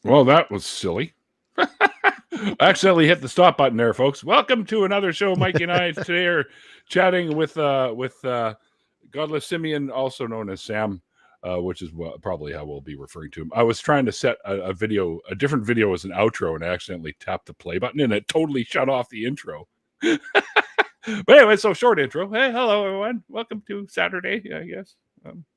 Well, that was silly. I accidentally hit the stop button there, folks. Welcome to another show. Mike and I today are chatting with Godless Simian, also known as Sam, which is probably how we'll be referring to him. I was trying to set a different video as an outro, and I accidentally tapped the play button, and it totally shut off the intro. But anyway, so short intro. Hey, hello everyone. Welcome to Saturday, I guess.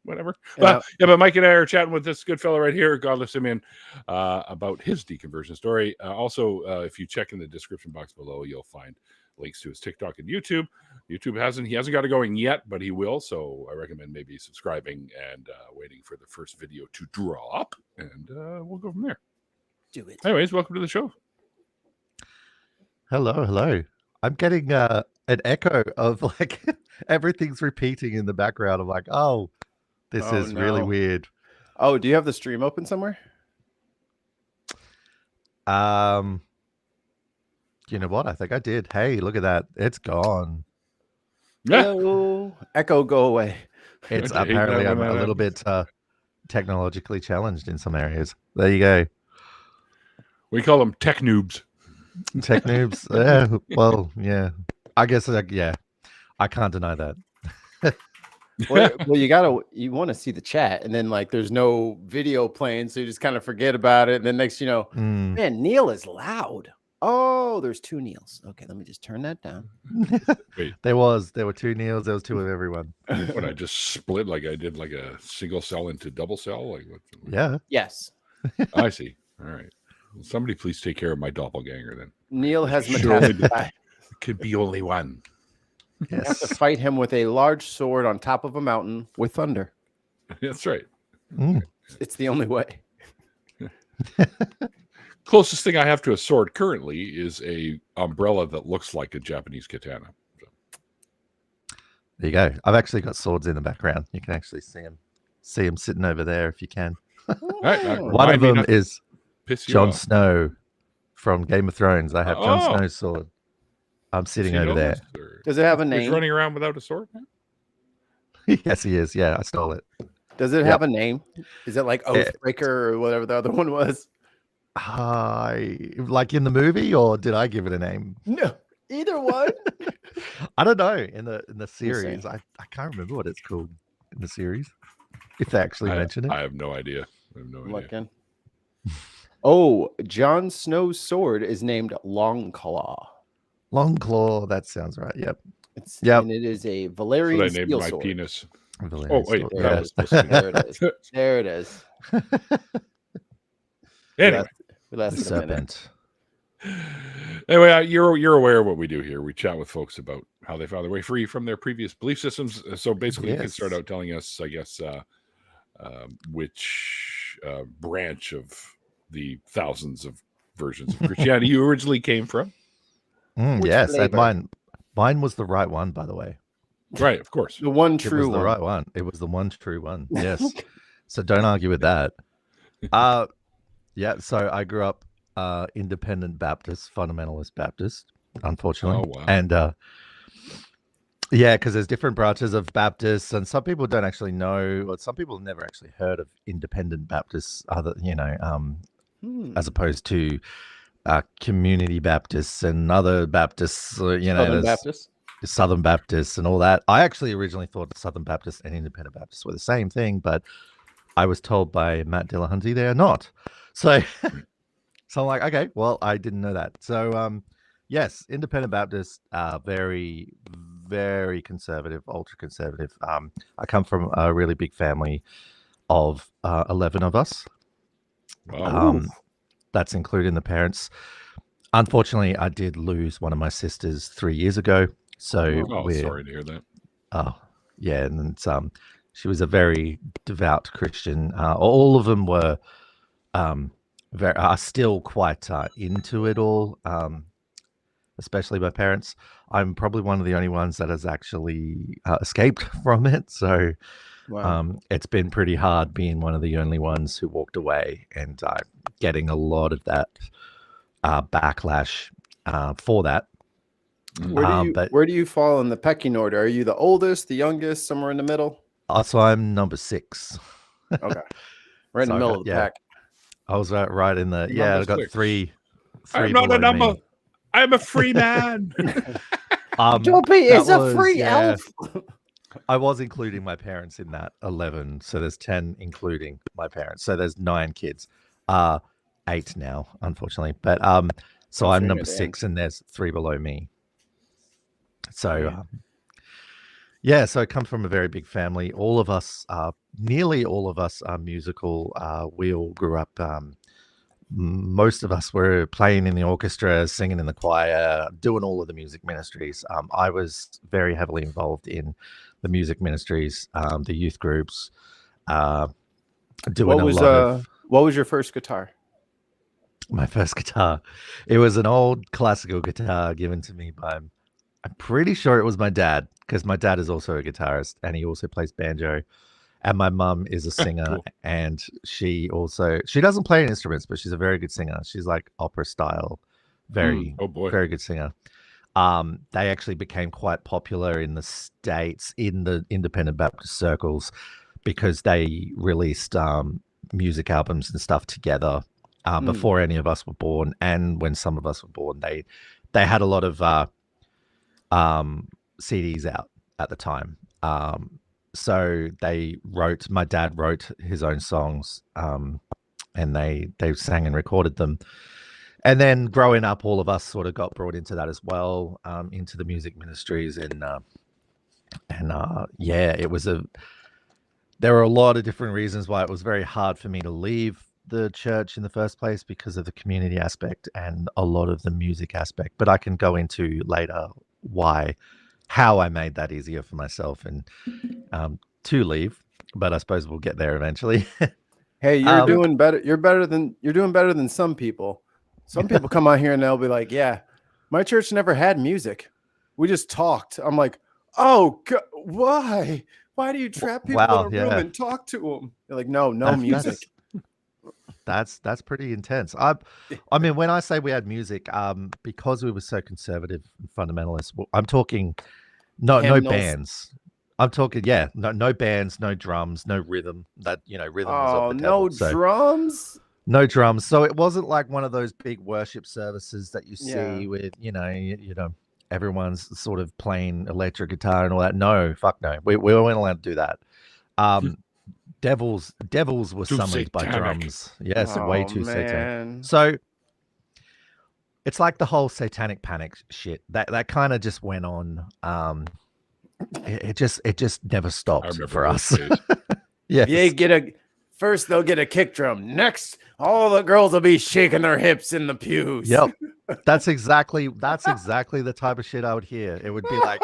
Whatever. Yeah. But Mike and I are chatting with this good fellow right here, Godless Simian, about his deconversion story. Also, if you check in the description box below, you'll find links to his TikTok and YouTube. YouTube he hasn't got it going yet, but he will. So I recommend maybe subscribing and waiting for the first video to drop, and we'll go from there. Do it. Anyways, welcome to the show. Hello. I'm getting an echo of like everything's repeating in the background. I'm like, oh, this is really weird. Oh, do you have the stream open somewhere? You know what? I think I did. Hey, look at that. It's gone. No. Echo, go away. It's apparently I'm a little bit technologically challenged in some areas. There you go. We call them tech noobs. Tech noobs. Yeah. Well, yeah. I guess. Yeah. I can't deny that. Well, you want to see the chat, and then like there's no video playing, so you just kind of forget about it. And then next, man, Neil is loud. Oh, there's two Neils. Okay, let me just turn that down. Wait. There were two Neils. There was two of everyone. What, I just split like I did like a single cell into double cell? Like what? Yeah. Yes. I see. All right. Well, somebody please take care of my doppelganger then. Neil has it could be only one. Yes. You have to fight him with a large sword on top of a mountain with thunder. That's right. It's the only way. Closest thing I have to a sword currently is a umbrella that looks like a Japanese katana. So. There you go. I've actually got swords in the background. You can actually see them sitting over there if you can. One of them is Jon Snow from Game of Thrones. I have Jon Snow's sword. I'm sitting over there. Does it have a name? He's running around without a sword? Yes, he is. Yeah, I stole it. Does it have a name? Is it like Oathbreaker or whatever the other one was? Like in the movie, or did I give it a name? No, either one. I don't know. In the series, I can't remember what it's called in the series. If they actually mention it, I have no idea. Looking. Oh, Jon Snow's sword is named Longclaw. Longclaw, that sounds right. Yep. And it is a Valerian steel sword. I named my penis. Valerian wait, there it is. There it is. Anyway, the serpent. Anyway, you're aware of what we do here. We chat with folks about how they found their way free from their previous belief systems. So basically, you can start out telling us, I guess, which branch of the thousands of versions of Christianity you originally came from. Yes, and mine was the right one, by the way. Right, of course. The one true one. The right one. It was the one true one. Yes. So don't argue with that. Yeah. So I grew up independent Baptist, fundamentalist Baptist, unfortunately. Oh, wow. And because there's different branches of Baptists, and some people don't actually know, or some people have never actually heard of independent Baptists, as opposed to community Baptists and other Baptists, Southern Baptists and all that. I actually originally thought Southern Baptists and Independent Baptists were the same thing, but I was told by Matt Dillahunty they are not. So I'm like, okay, well, I didn't know that. So yes, Independent Baptists are very, very conservative, ultra conservative. I come from a really big family of 11 of us. Wow. That's including the parents. Unfortunately, I did lose one of my sisters 3 years ago. So sorry to hear that. Oh, yeah, and she was a very devout Christian. All of them were are still quite into it all, especially my parents. I'm probably one of the only ones that has actually escaped from it. So it's been pretty hard being one of the only ones who walked away, and getting a lot of that backlash for that. Where do you fall in the pecking order? Are you the oldest, the youngest, somewhere in the middle? So I'm number 6. Okay. Right in the middle of the pack. I was right in the I got clear. three I'm not a number. Me. I'm a free man. Dopey is a free elf. I was including my parents in that 11, so there's 10 including my parents. So there's 9 kids. 8 now, unfortunately. But so I'm number 6, and there's 3 below me. So so I come from a very big family. All of us, nearly all of us, are musical. We all grew up. Most of us were playing in the orchestra, singing in the choir, doing all of the music ministries. I was very heavily involved in the music ministries, the youth groups, doing what was your first guitar? My first guitar, it was an old classical guitar given to me by, I'm pretty sure it was my dad, because my dad is also a guitarist and he also plays banjo. And my mum is a singer. Cool. And she doesn't play instruments, but she's a very good singer. She's like opera style, very good singer. They actually became quite popular in the States, in the independent Baptist circles, because they released music albums and stuff together before any of us were born. And when some of us were born, they had a lot of CDs out at the time. So my dad wrote his own songs, and they sang and recorded them. And then growing up, all of us sort of got brought into that as well, into the music ministries. There were a lot of different reasons why it was very hard for me to leave the church in the first place, because of the community aspect and a lot of the music aspect. But I can go into later how I made that easier for myself and to leave, but I suppose we'll get there eventually. Hey, you're doing better. You're doing better than some people. Some people come out here and they'll be like, "Yeah, my church never had music. We just talked." I'm like, "Oh, God, why? Why do you trap people in a room and talk to them?" They're like, "No music." That's pretty intense. I mean, when I say we had music, because we were so conservative and fundamentalist, I'm talking no bands. I'm talking no bands, no drums, no rhythm. That rhythm was of the devil. Drums. No drums. So it wasn't like one of those big worship services that you see with everyone's sort of playing electric guitar and all that. No, fuck no. We weren't allowed to do that. Devils were summoned by drums. Yes, way too satanic. So it's like the whole satanic panic shit that kind of just went on. It just never stopped for us. Yes. First they'll get a kick drum. Next, all the girls will be shaking their hips in the pews. Yep. That's exactly the type of shit I would hear. It would be like,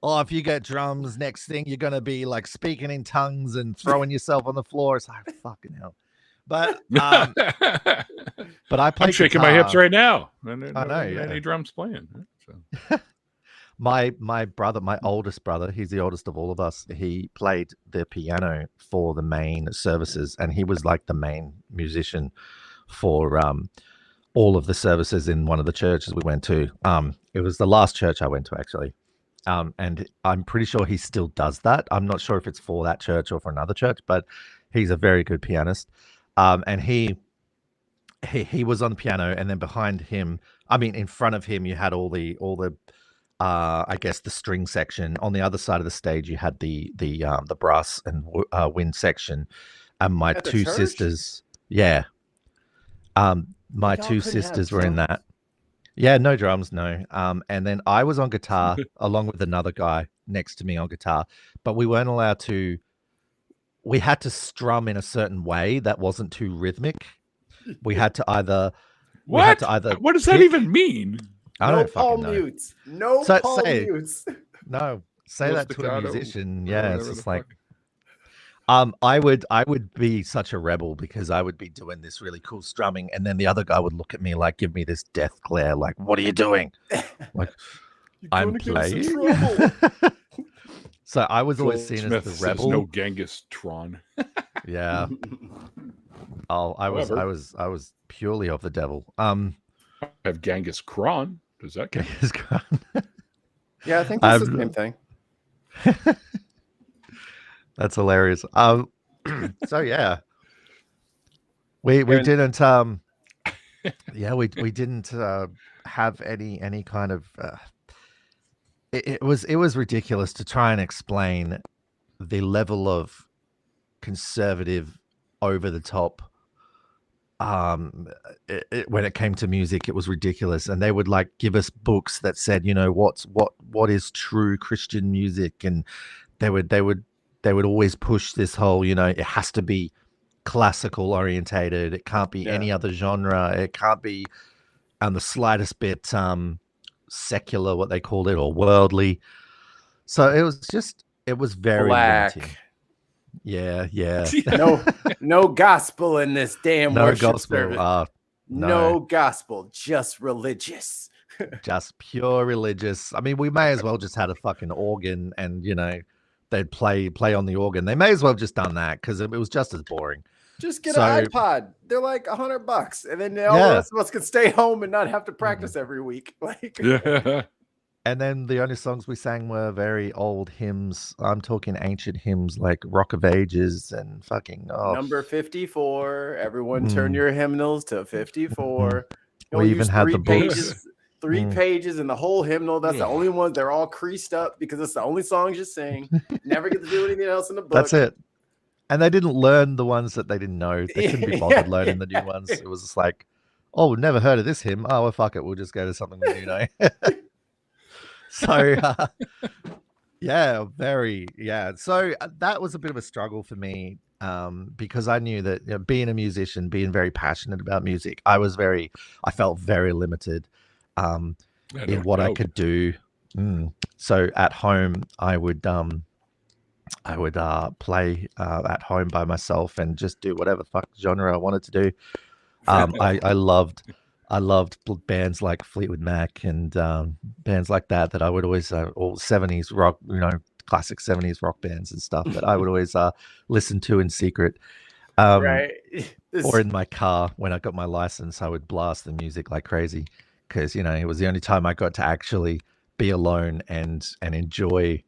oh, if you get drums, next thing you're gonna be like speaking in tongues and throwing yourself on the floor. It's like, fucking hell. But I play. I'm shaking my hips right now. I know. Any drums playing. So. My brother, my oldest brother, he's the oldest of all of us. He played the piano for the main services, and he was like the main musician for all of the services in one of the churches we went to. It was the last church I went to, actually. And I'm pretty sure he still does that. I'm not sure if it's for that church or for another church, but he's a very good pianist. And he was on the piano, and then behind him, in front of him, you had all the I guess the string section. On the other side of the stage, you had the brass and wind section, and my two sisters. Yeah, my two sisters were in that. Yeah, no drums, no. And then I was on guitar along with another guy next to me on guitar, but we weren't allowed to. We had to strum in a certain way that wasn't too rhythmic. We had to either. What does that even mean? I don't fucking know. Mutes. No Paul mutes. No, say that to a musician. Yeah, it's just like. I would be such a rebel because I would be doing this really cool strumming, and then the other guy would look at me like, give me this death glare, like, what are you doing? Like, I'm playing. So I was always seen as the rebel. No Genghis Tron. Yeah. I was purely of the devil. I have Genghis Kron. Does that count? Genghis Kron? Yeah, I think that's the same thing. That's hilarious. So yeah. We didn't yeah, we didn't have any kind of it was ridiculous to try and explain the level of conservative, over the top when it came to music. It was ridiculous, and they would like give us books that said, you know, what is true Christian music, and they would always push this whole, you know, it has to be classical orientated, it can't be any other genre, it can't be on the slightest bit secular, what they called it, or worldly. So it was very limiting. Yeah. No gospel in this damn worship service. No gospel, just religious. Just pure religious. I mean, we may as well just had a fucking organ, and you know, they'd play on the organ. They may as well have just done that, because it was just as boring. Just get an iPod. They're like $100, and then all the rest of us could stay home and not have to practice every week. Like, And then the only songs we sang were very old hymns. I'm talking ancient hymns like Rock of Ages and fucking number 54. Everyone turn your hymnals to 54. We even had the books. Three pages in the whole hymnal. That's the only one. They're all creased up because it's the only songs you sing. Never get to do anything else in the book. That's it. And they didn't learn the ones that they didn't know. They couldn't be bothered learning the new ones. It was just like, oh, we've never heard of this hymn. Oh, well, fuck it. We'll just go to something we do know. So, So that was a bit of a struggle for me, because I knew that, you know, being a musician, being very passionate about music, I felt very limited in what I could do. So at home, I would play at home by myself and just do whatever fuck genre I wanted to do. I loved bands like Fleetwood Mac and bands like that I would always all 70s rock, you know, classic 70s rock bands and stuff that I would always listen to in secret. Or in my car when I got my license, I would blast the music like crazy, because, you know, it was the only time I got to actually be alone and enjoy,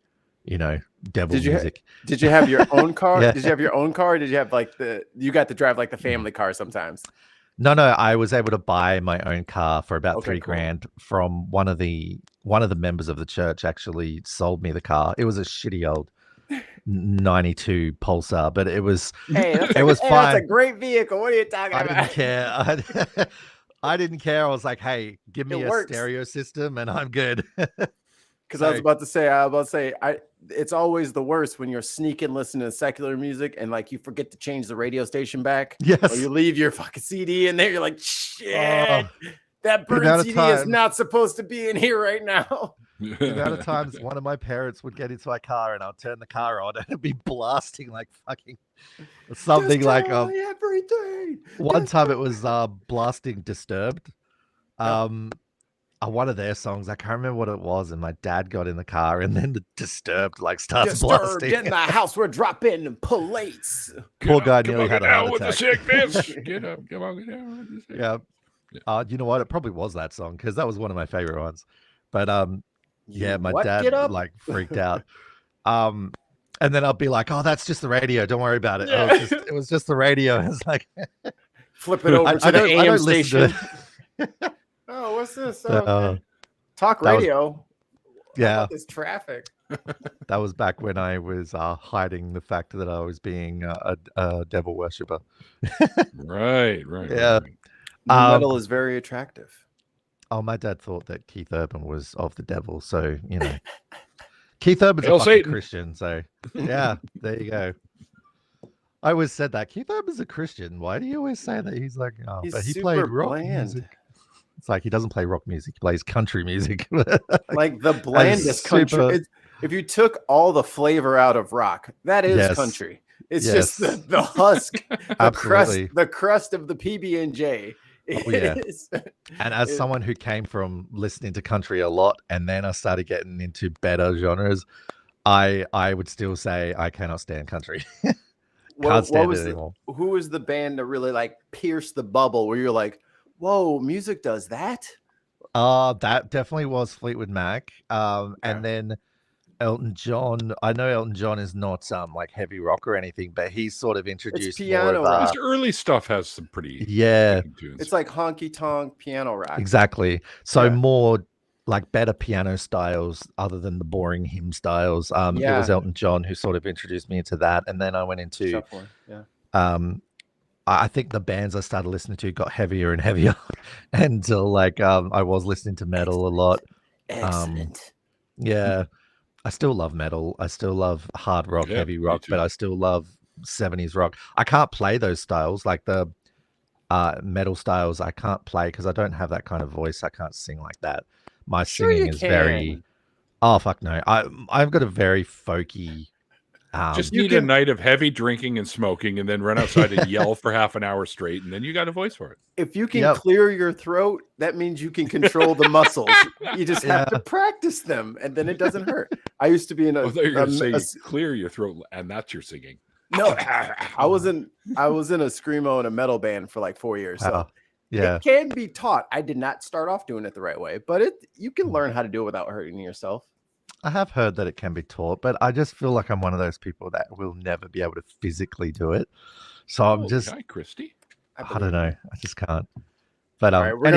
you know, music. Did you have your own car? Did you have your own car? Or did you have like you got to drive like the family car sometimes? No, I was able to buy my own car for about $3,000 from one of the members of the church. Actually sold me the car. It was a shitty old 92 Pulsar, but it was fine. That's a great vehicle. What are you talking about? I didn't care. I didn't care. I was like, hey, give me a stereo system and I'm good. Because I was about to say, it's always the worst when you're sneaking listening to secular music and like you forget to change the radio station back. Yes. Or you leave your fucking CD in there. You're like, shit, that burned CD is not supposed to be in here right now. The amount of times one of my parents would get into my car and I'll turn the car on and it'd be blasting like fucking something like everything. One time it was blasting Disturbed. One of their songs, I can't remember what it was, and my dad got in the car and then the Disturbed like starts blasting. In the house, we're dropping police. Poor guy nearly had a heart with attack. The sickness. Get up, come on, get down. Yeah. You know what? It probably was that song, because that was one of my favorite ones. But my dad like freaked out. And then I'll be like, oh, that's just the radio. Don't worry about it. Yeah. It was just the radio. It's like flip it over to the AM station. Oh, what's this? Talk radio. Yeah. This traffic. That was back when I was hiding the fact that I was being a devil worshiper. Right. Yeah. Metal is very attractive. Oh, my dad thought that Keith Urban was of the devil, so you know. Keith Urban's a fucking Christian, so yeah, there you go. I always said that Keith Urban's a Christian. Why do you always say that? He's like, but he played rock music. It's like he doesn't play rock music; he plays country music. Like the blandest country. If you took all the flavor out of rock, that is country. It's just the husk, the crust of the PB&J. Oh, yeah. And as someone who came from listening to country a lot, and then I started getting into better genres, I would still say I cannot stand country. Can't stand it anymore. Who was the band that really like pierced the bubble where you're like, whoa, music does that? That definitely was Fleetwood Mac. And then Elton John. I know Elton John is not like heavy rock or anything, but he's sort of introduced more of his early stuff has some pretty tunes. It's like honky tonk piano rock. Exactly. So more like better piano styles other than the boring hymn styles. It was Elton John who sort of introduced me into that, and then I went into I think the bands I started listening to got heavier and heavier until like I was listening to metal a lot. Excellent. Yeah. I still love metal. I still love hard rock, heavy rock, but I still love 70s rock. I can't play those styles, like the metal styles. I can't play because I don't have that kind of voice. I can't sing like that. My singing is very. Oh fuck no! I've got a very folky. Just need a night of heavy drinking and smoking, and then run outside and yell for half an hour straight, and then you got a voice for it. If you can clear your throat, that means you can control the muscles. You just have to practice them, and then it doesn't hurt. I used to be in clear your throat, and that's your singing. No, I was in a screamo and a metal band for like 4 years. So it can be taught. I did not start off doing it the right way, but you can learn how to do it without hurting yourself. I have heard that it can be taught, but I just feel like I'm one of those people that will never be able to physically do it. So I'm just, hi, Christy. I don't know. I just can't. But all right, we're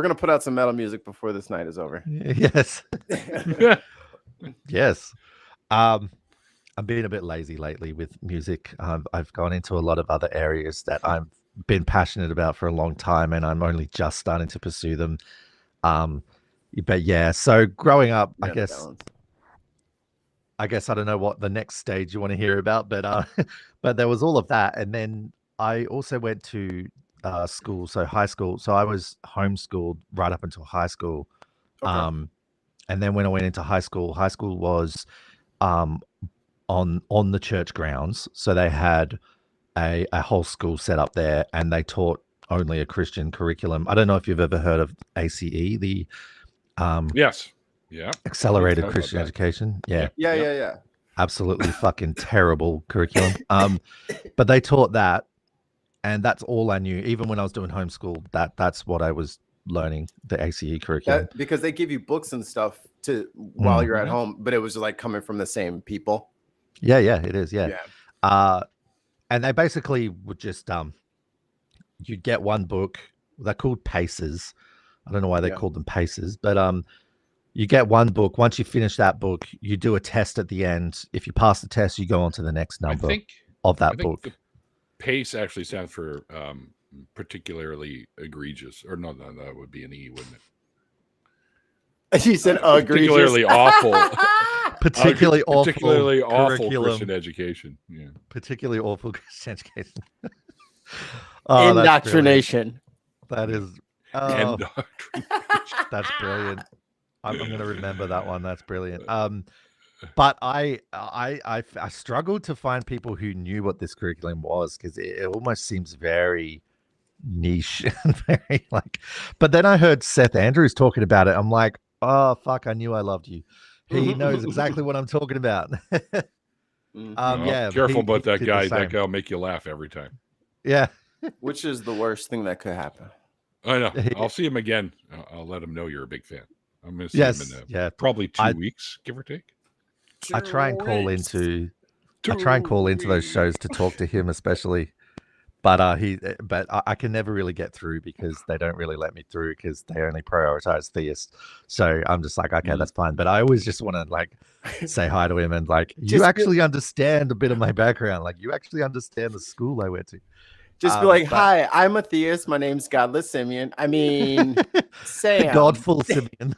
gonna put out some metal music before this night is over. Yes. Yes. I'm being a bit lazy lately with music. I've gone into a lot of other areas that I've been passionate about for a long time, and I'm only just starting to pursue them. But yeah, so growing up, I guess I don't know what the next stage you want to hear about, but but there was all of that, and then I also went to school, so high school. So I was homeschooled right up until high school, and then when I went into high school was on the church grounds, so they had a whole school set up there, and they taught only a Christian curriculum. I don't know if you've ever heard of ACE, the yes. Yeah. Accelerated Christian Education. Yeah. Absolutely fucking terrible curriculum. But they taught that, and that's all I knew. Even when I was doing homeschool, that's what I was learning, the ACE curriculum. Because they give you books and stuff while you're at home, but it was like coming from the same people. Yeah, it is. Yeah. And they basically would just you'd get one book. They're called paces. I don't know why they called them paces, but you get one book. Once you finish that book, you do a test at the end. If you pass the test, you go on to the next number of that book. The PACE actually stands for particularly egregious, or no, that would be an E, wouldn't it? She said egregious. Particularly awful. Particularly awful Christian education. Yeah. Particularly awful Christian education. Indoctrination. That is. Oh, that's brilliant. I'm going to remember that one. That's brilliant. But I struggled to find people who knew what this curriculum was, because it almost seems very niche and very like. But then I heard Seth Andrews talking about it. I'm like, oh fuck! I knew I loved you. He knows exactly what I'm talking about. Careful about that guy. That guy will make you laugh every time. Yeah. Which is the worst thing that could happen. I know. I'll see him again. I'll let him know you're a big fan. I'm going to see him in probably 2 weeks, give or take. I try and call into those shows to talk to him, especially. But I can never really get through because they don't really let me through, because they only prioritize theists. So I'm just like, okay, that's fine. But I always just want to like say hi to him and like, you actually understand a bit of my background. Like, you actually understand the school I went to. Just be like, hi, I'm a theist. My name's Godless Simian. I mean, Sam. Godful Simian.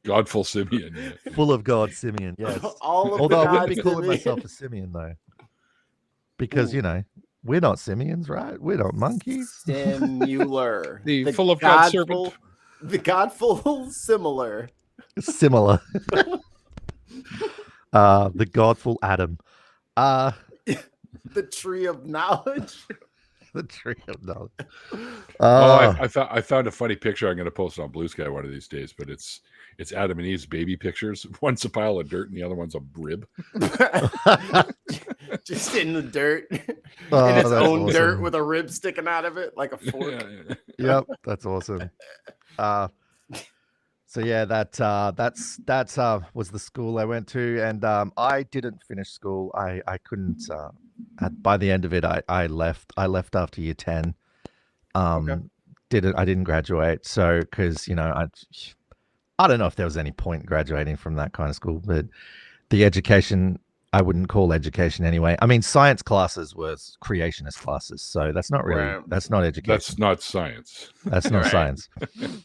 Godful Simian. Yeah. Full of God Simian, yes. Although I wouldn't be calling myself a Simian, though. Because, we're not simians, right? We're not monkeys. Similar. the full of God serpent. The Godful similar. Similar. The Godful Adam. The tree of knowledge. The tree of knowledge. I found a funny picture I'm going to post on Blue Sky one of these days, but it's Adam and Eve's baby pictures. One's a pile of dirt and the other one's a rib. Just in the dirt. In its own dirt with a rib sticking out of it like a fork. Yep, that's awesome. So yeah, that was the school I went to, and I didn't finish school. I couldn't. By the end of it, I left. I left after year 10. Okay. I didn't graduate. So because I don't know if there was any point graduating from that kind of school, but the education I wouldn't call education anyway. I mean, science classes were creationist classes, so that's not really that's not education. That's not science. That's not science.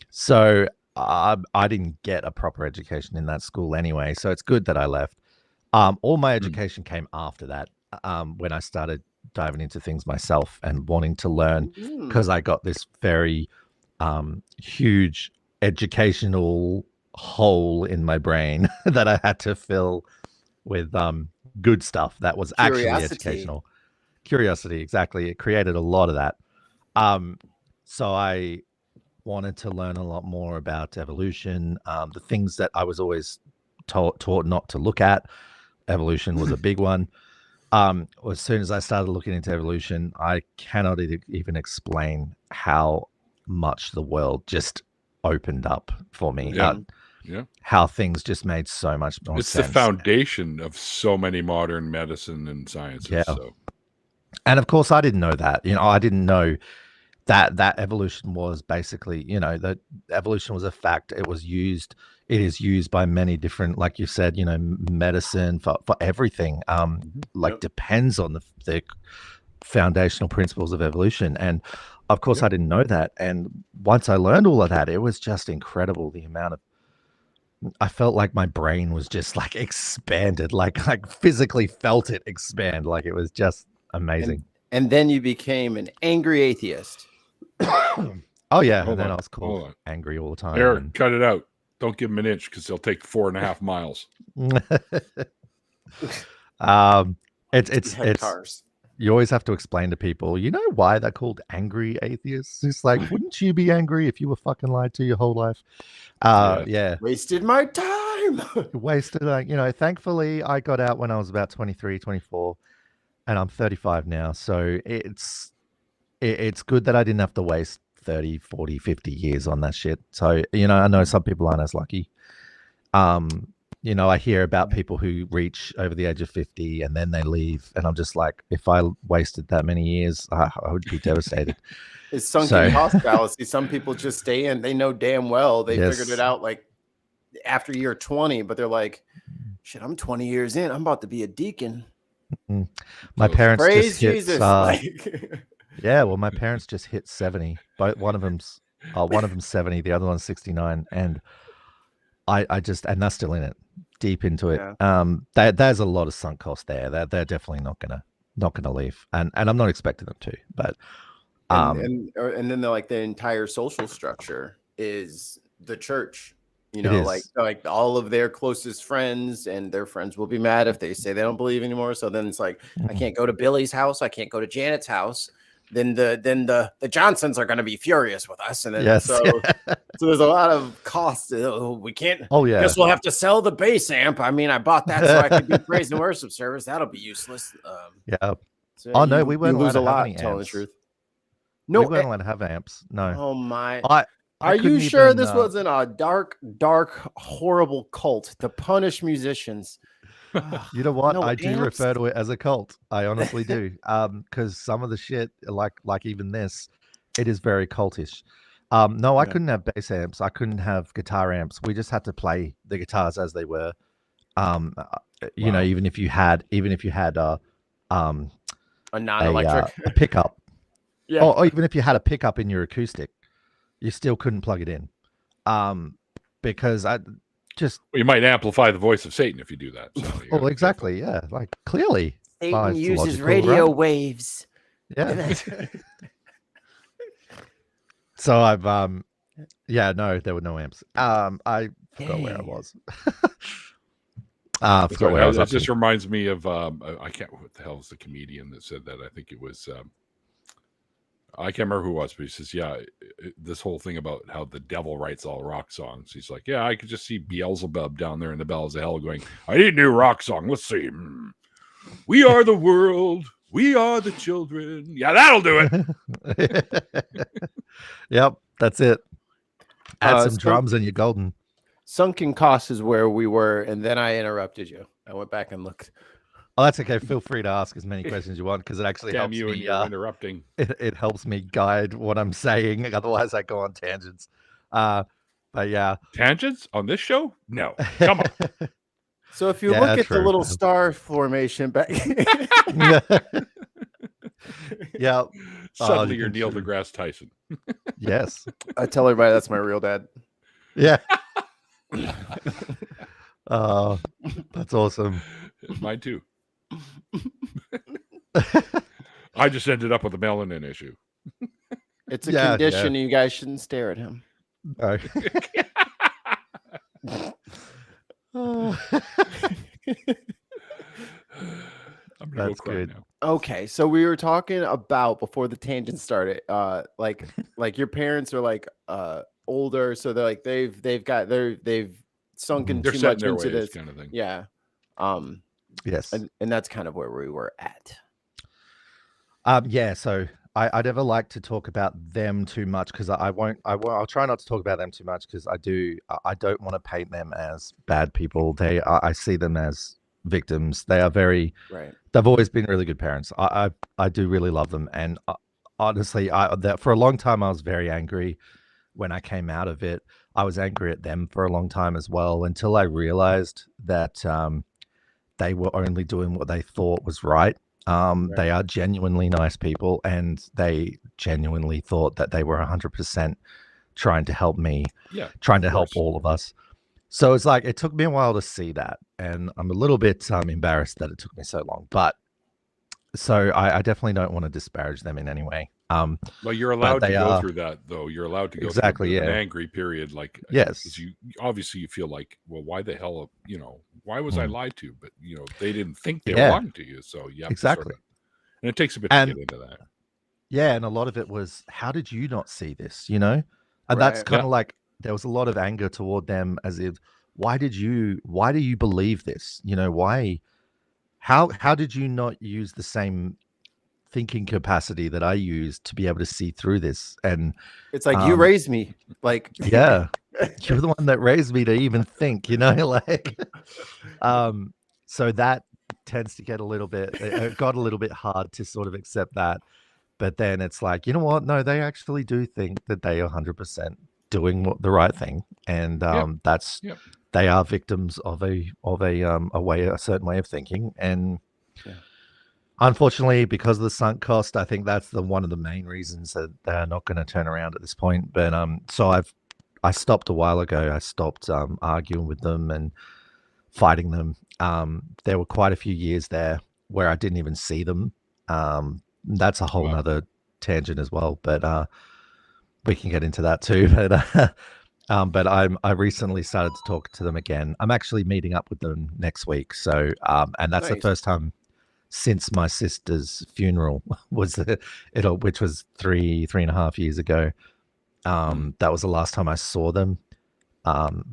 So I didn't get a proper education in that school anyway, so it's good that I left. All my education came after that, when I started diving into things myself and wanting to learn, because I got this very huge educational hole in my brain that I had to fill with good stuff that was actually educational. Curiosity, exactly. It created a lot of that. So I wanted to learn a lot more about evolution, the things that I was always taught not to look at. Evolution was a big one. As soon as I started looking into evolution, I cannot even explain how much the world just opened up for me. How things just made so much more sense. It's the foundation of so many modern medicine and sciences. Yeah. So. And of course, I didn't know that. I didn't know that evolution was basically, that evolution was a fact. It is used by many different, like you said, medicine for everything. Depends on the foundational principles of evolution. And of course, I didn't know that. And once I learned all of that, it was just incredible. The amount of, I felt like my brain was just like expanded, like physically felt it expand. Like it was just amazing. And then you became an angry atheist. Oh yeah. And then I was called angry all the time. Eric, cut it out. Don't give him an inch because they'll take 4.5 miles. It's cars. You always have to explain to people, why they're called angry atheists? It's like, wouldn't you be angry if you were fucking lied to your whole life? Yeah. Wasted my time. Wasted, thankfully I got out when I was about 23, 24, and I'm 35 now. So it's good that I didn't have to waste 30, 40, 50 years on that shit. So, I know some people aren't as lucky. I hear about people who reach over the age of 50 and then they leave. And I'm just like, if I wasted that many years, I would be devastated. It's sunken cost fallacy. Some people just stay in. They know damn well they figured it out like after year 20, but they're like, shit, I'm 20 years in. I'm about to be a deacon. My parents praise just hit, Jesus. yeah, well, my parents just hit 70. But one of them's 70, the other one's 69, and and they're still in it, deep into it. Yeah. There's a lot of sunk cost there. They're definitely not gonna leave, and I'm not expecting them to. But and then they're like the entire social structure is the church. Like all of their closest friends and their friends will be mad if they say they don't believe anymore. So then it's like, I can't go to Billy's house. I can't go to Janet's house. Then the Johnsons are going to be furious with us. And then so there's a lot of costs. We can't. Oh yeah. Guess we'll have to sell the bass amp. I mean, I bought that so I could do praise and worship service. That'll be useless. Yeah. So no, we weren't lose allowed a lot. to have Telling any the truth. No, we weren't allowed to have amps. No. Oh my. Are you sure this wasn't a dark, horrible cult to punish musicians? You know what? I do refer to it as a cult. I honestly do. Because some of the shit, like even this, it is very cultish. No, I couldn't have bass amps. I couldn't have guitar amps. We just had to play the guitars as they were. Even if you had a non-electric a pickup, or even if you had a pickup in your acoustic, you still couldn't plug it in. Because you might amplify the voice of Satan if you do that. So exactly. Yeah. Like clearly Satan uses radio waves. Yeah. So I've, no, there were no amps. I forgot where I was. I forgot where I was. That just reminds me of, I can't, what the hell is the comedian that said that? I think it was, I can't remember who it was, but he says, this whole thing about how the devil writes all rock songs. He's like, I could just see Beelzebub down there in the bells of hell going, I need a new rock song. Let's see. We are the world. We are the children. Yeah, that'll do it. Yep, that's it. Add some drums and you're golden. sunken cost is where we were, and then I interrupted you. I went back and looked. Oh, that's okay. Feel free to ask as many questions you want because it actually Damn helps you me. and your interrupting. It helps me guide what I'm saying. Otherwise, I go on tangents. But yeah, tangents on this show? No, come on. So if you look at the little star formation back, yeah, suddenly you're Neil deGrasse Tyson. Yes, I tell everybody that's my real dad. Yeah. That's awesome. Mine too. I just ended up with a melanin issue. It's a condition. You guys shouldn't stare at him. I'm gonna go cry now. Okay, so we were talking about before the tangent started, like your parents are like older, so they're like they've sunken too much into this kind of thing. Yeah. Yes. And that's kind of where we were at. Yeah, so I never like to talk about them too much because I'll try not to talk about them too much because I don't want to paint them as bad people. I see them as victims. They are they've always been really good parents. I do really love them. And honestly, for a long time, I was very angry when I came out of it. I was angry at them for a long time as well, until I realized that they were only doing what they thought was right. They are genuinely nice people, and they genuinely thought that they were 100% trying to help me, trying to help all of us. So it's like, it took me a while to see that, and I'm a little bit embarrassed that it took me so long. But so I definitely don't want to disparage them in any way. Well, you're allowed to go through that, though. You're allowed to go through an angry period, like because you obviously feel like, well, why the hell, why was I lied to? But they didn't think they were lying to you, so you have to sort of, and it takes a bit to get into that. Yeah, and a lot of it was, how did you not see this? And that's kind of like, there was a lot of anger toward them, as if, why do you believe this? Why? How did you not use the same thinking capacity that I used to be able to see through this? And it's like, you raised me, like, yeah, you're the one that raised me to even think, so that tends to get it got a little bit hard to sort of accept that. But then it's like, you know what? No, they actually do think that they are 100% doing the right thing. And they are victims of a certain way of thinking. And unfortunately, because of the sunk cost, I think that's one of the main reasons that they're not going to turn around at this point. But so I stopped a while ago. I stopped arguing with them and fighting them. There were quite a few years there where I didn't even see them. That's a whole nother tangent as well, but we can get into that too. But I recently started to talk to them again. I'm actually meeting up with them next week. So and that's the first time since my sister's funeral which was 3.5 years ago. That was the last time I saw them.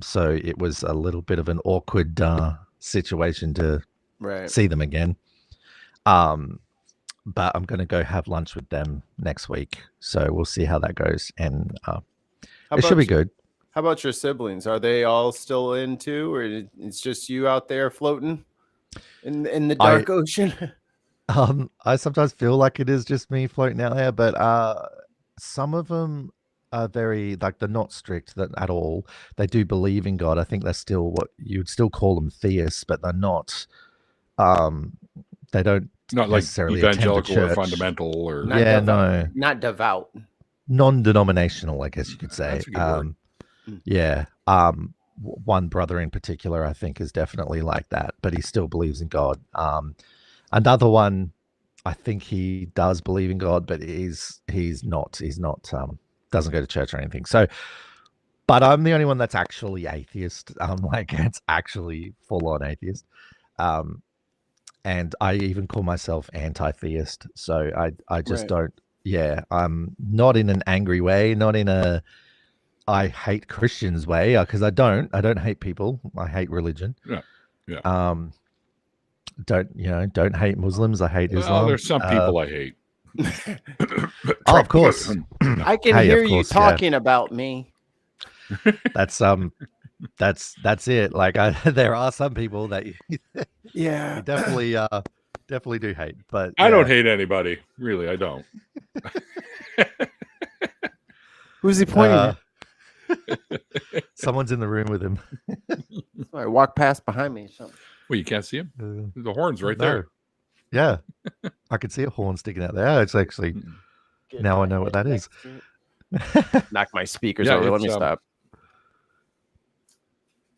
So it was a little bit of an awkward situation to see them again. But I'm going to go have lunch with them next week. So we'll see how that goes. And it should be good. How about your siblings? Are they all still in too? Or it's just you out there floating in the dark ocean? I sometimes feel like it is just me floating out there. But some of them are very, like, they're not strict at all. They do believe in God. I think they're still what you'd still call them theists, but they're not. They don't. Not like evangelical or fundamental or not devout, non-denominational, I guess you could say. That's a good word. Yeah. One brother in particular, I think, is definitely like that, but he still believes in God. Another one, I think he does believe in God, but he's not doesn't go to church or anything. So, but I'm the only one that's actually atheist. Like, it's actually full on atheist. And I even call myself anti-theist. So I just don't, I'm not in an angry way, not in a I hate Christians way, because I don't hate people. I hate religion. Yeah. Don't hate Muslims. I hate Islam. There's some people I hate. Of course. I can hear you talking about me. That's that's it. Like there are some people that you definitely do hate, but I don't hate anybody, really. I don't. Who's he pointing at? Someone's in the room with him. I walk past behind me. Something. Well, you can't see him. The horn's right there. Yeah, I could see a horn sticking out there. It's actually now I know what that is. Knock my speakers over. Let me stop.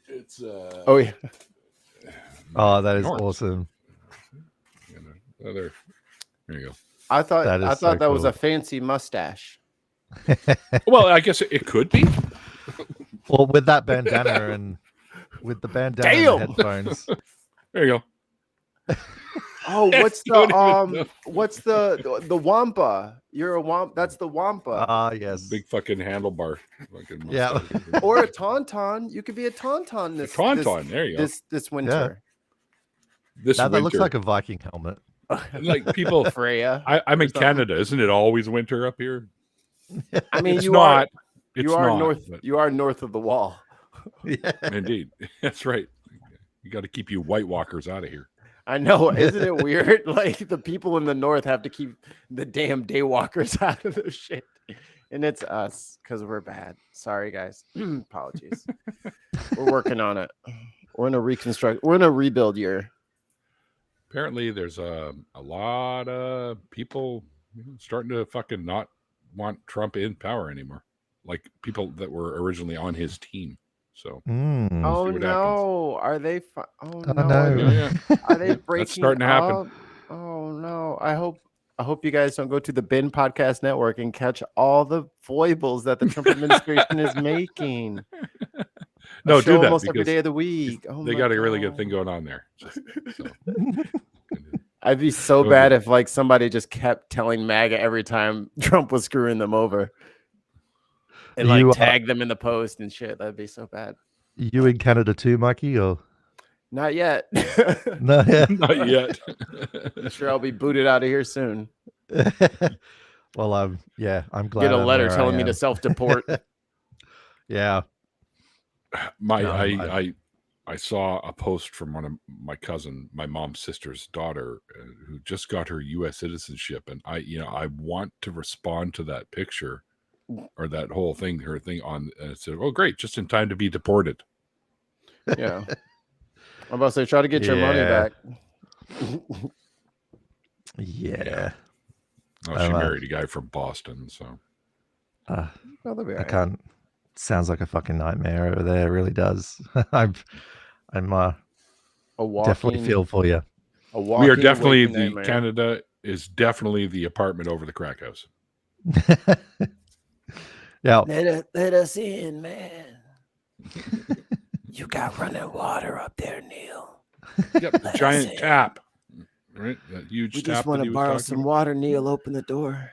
It's oh yeah. Oh, that is awesome. There you go. I thought that was a fancy mustache. Well, I guess it could be. Well, with that bandana and with the bandana and headphones. There you go. Oh, what's the wampa? You're a wampa. That's the wampa. Ah, yes. Big fucking handlebar. Yeah. Or a tauntaun. You could be a tauntaun there you go. This winter. Yeah. That looks like a Viking helmet. Like people Freya. I'm in Canada. Isn't it always winter up here? I mean, you are north of the wall. Yeah. Indeed. That's right. You got to keep you White Walkers out of here. I know. Isn't it weird? Like the people in the north have to keep the damn daywalkers out of this shit. And it's us because we're bad. Sorry, guys. Apologies. We're working on it. We're in a rebuild year. Apparently, there's a lot of people starting to fucking not want Trump in power anymore. Like people that were originally on his team. So, oh no, are they? Oh no, no. Are they breaking? That's starting to happen. Oh no, I hope you guys don't go to the Bin Podcast Network and catch all the foibles that the Trump administration is making. No, do that almost every day of the week. They got a really good thing going on there. I'd be so bad if like somebody just kept telling MAGA every time Trump was screwing them over. And like tag them in the post and shit. That'd be so bad. You in Canada too, Mikey? Or not yet? Not yet. Not yet. I'm sure I'll be booted out of here soon. Well, I'm glad. Get a letter telling me to self-deport. Yeah. I saw a post from one of my mom's sister's daughter, who just got her U.S. citizenship, and I want to respond to that picture. Or that whole thing, her thing on, and it said, "Oh, great, just in time to be deported." Yeah, I'm about to say, try to get your money back. Yeah. Oh, she married a guy from Boston, so. I can't. Sounds like a fucking nightmare over there. It really does. I'm definitely feel for you. We are definitely Canada is definitely the apartment over the crack house. Yeah. Let us in, man. You got running water up there, Neil. Yep, giant tap. Right? That huge we tap. Just want to borrow some water, Neil. Open the door.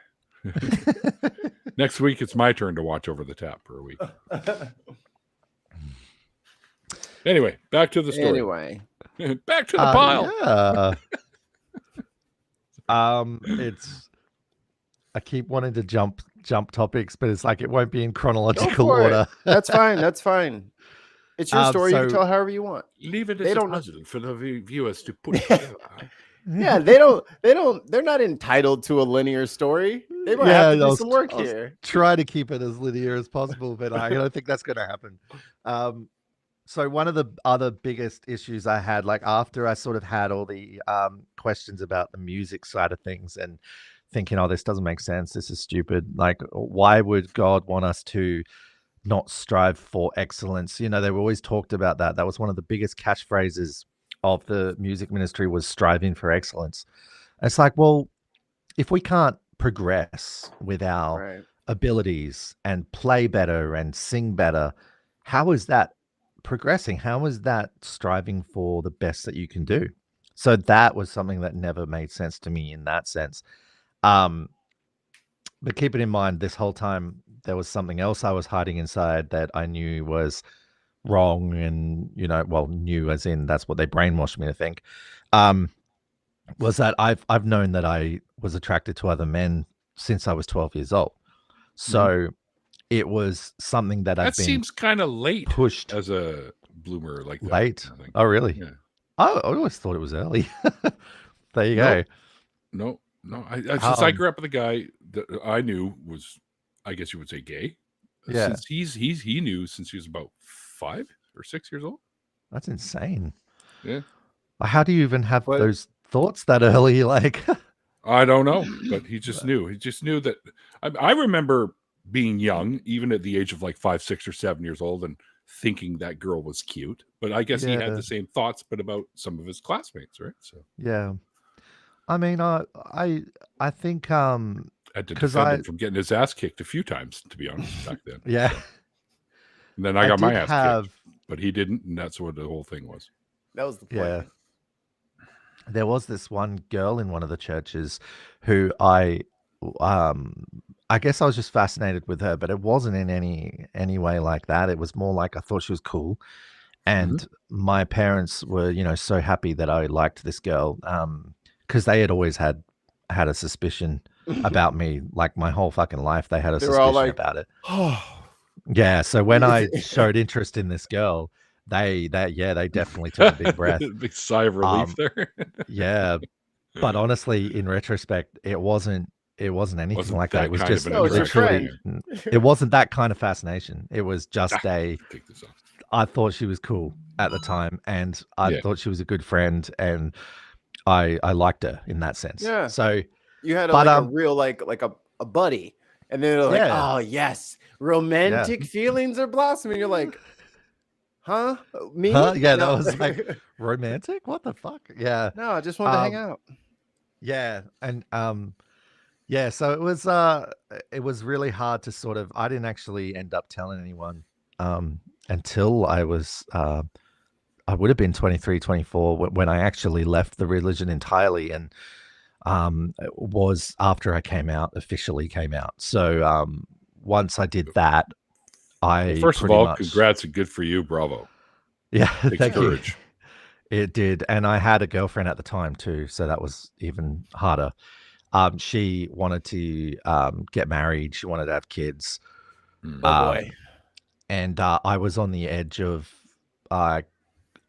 Next week, it's my turn to watch over the tap for a week. Anyway, back to the story. Anyway. Back to the pile. Yeah. I keep wanting to jump topics, but it's like it won't be in chronological order. That's fine. That's fine. It's your story. You can tell however you want. Leave it as a puzzle for the viewers to put together. Yeah, they're not entitled to a linear story. They might have to do some work here. Try to keep it as linear as possible, but I don't think that's going to happen. So one of the other biggest issues I had, like after I sort of had all the questions about the music side of things and thinking, oh, this doesn't make sense. This is stupid. Like, why would God want us to not strive for excellence? You know, they were always talked about that. That was one of the biggest catchphrases of the music ministry, was striving for excellence. And it's like, well, if we can't progress with our abilities and play better and sing better, how is that progressing? How is that striving for the best that you can do? So that was something that never made sense to me in that sense. But keep it in mind, this whole time there was something else I was hiding inside that I knew was wrong, and knew as in that's what they brainwashed me to think. Was that I've known that I was attracted to other men since I was 12 years old. So it was something that I've been seems kind of late pushed as a bloomer like that. late. Oh, really? Yeah. I always thought it was early. There you go. No. Since I grew up with a guy that I knew was, I guess you would say, gay. Yeah. Since he knew since he was about 5 or 6 years old. That's insane. Yeah. How do you even have those thoughts that early? Like, I don't know, but he just knew. He just knew that. I remember being young, even at the age of like 5, 6, or 7 years old, and thinking that girl was cute. But I guess he had the same thoughts, but about some of his classmates, right? So yeah. I mean, I think I had to defend him from getting his ass kicked a few times, to be honest, back then. Yeah. So. And then I got my ass kicked, but he didn't, and that's what the whole thing was. That was the point. Yeah. There was this one girl in one of the churches who I guess I was just fascinated with her, but it wasn't in any way like that. It was more like I thought she was cool. And my parents were, so happy that I liked this girl. Because they had always had a suspicion about me, like my whole fucking life. They had a suspicion about it. Yeah. So when I showed interest in this girl, they definitely took a big breath, big sigh of relief there. Yeah, but honestly, in retrospect, it wasn't anything like that. It was just literally, it wasn't that kind of fascination. It was just I thought she was cool at the time, and I thought she was a good friend, and I liked her in that sense. Yeah. So you had a real like a buddy, and then they're like, oh yes, romantic feelings are blossoming. You're like, huh? Me? Huh? Yeah, that was like romantic. What the fuck? Yeah. No, I just wanted to hang out. Yeah, and yeah. So it was really hard to sort of. I didn't actually end up telling anyone until I was. I would have been 23, 24 when I actually left the religion entirely, and it was after I officially came out. So once I did that, first of all, congrats and good for you, bravo. Yeah, thank you. It did, and I had a girlfriend at the time too, so that was even harder. She wanted to get married. She wanted to have kids. Oh boy! And I was on the edge of.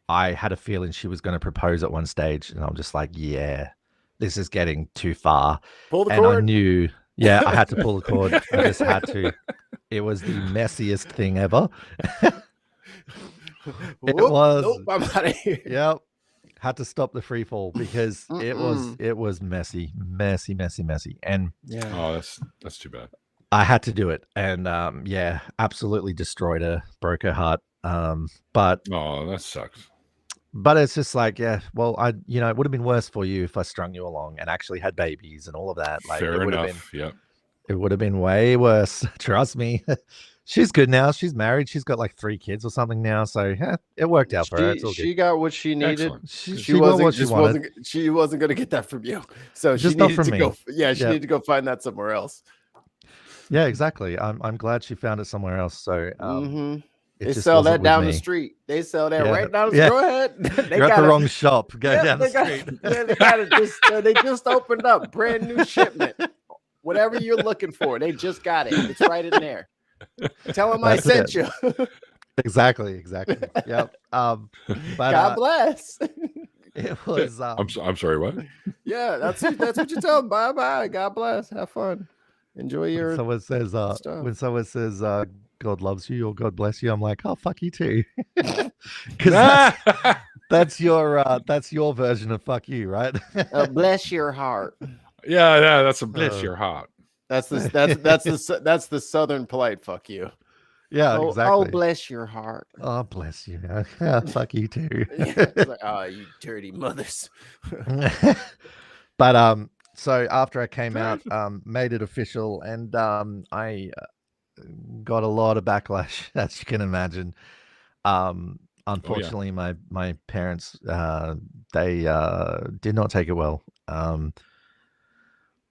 I had a feeling she was going to propose at one stage, and I'm just like, yeah, this is getting too far. Pull the cord. I knew, I had to pull the cord. I just had to. It was the messiest thing ever. It was. Nope, I'm out of here. Yep. Had to stop the free fall because it was messy. And oh, that's too bad. I had to do it, and absolutely destroyed her, broke her heart. But oh, that sucks. But it's just like, well, it would have been worse for you if I strung you along and actually had babies and all of that. Like, fair enough. It would have been way worse. Trust me. She's good now. She's married. She's got like 3 kids or something now. So it worked out for her. It's all good. She got what she needed. She got what she wanted. She wasn't going to get that from you. So just she needed to go. Yeah, she needed to go find that somewhere else. Yeah, exactly. I'm glad she found it somewhere else. So they sell that down the street. They sell that right down the street. Go ahead. You're at the wrong shop. Go down the street. They just opened up brand new shipment. Whatever you're looking for, they just got it. It's right in there. Tell them I sent you. Exactly. Yep. But, God bless. It was. I'm sorry. What? Yeah, that's what you tell them. Bye. God bless. Have fun. Enjoy your. When someone says God loves you or God bless you, I'm like, oh, fuck you too. Because that's your version of fuck you, right? Bless your heart. Yeah, that's a bless your heart. That's the southern polite fuck you. Yeah, exactly. Oh, bless your heart. Oh, bless you. Yeah, fuck you too. It's like, oh, you dirty mothers. But so after I came out, made it official, and I got a lot of backlash, as you can imagine. Unfortunately, my parents they did not take it well.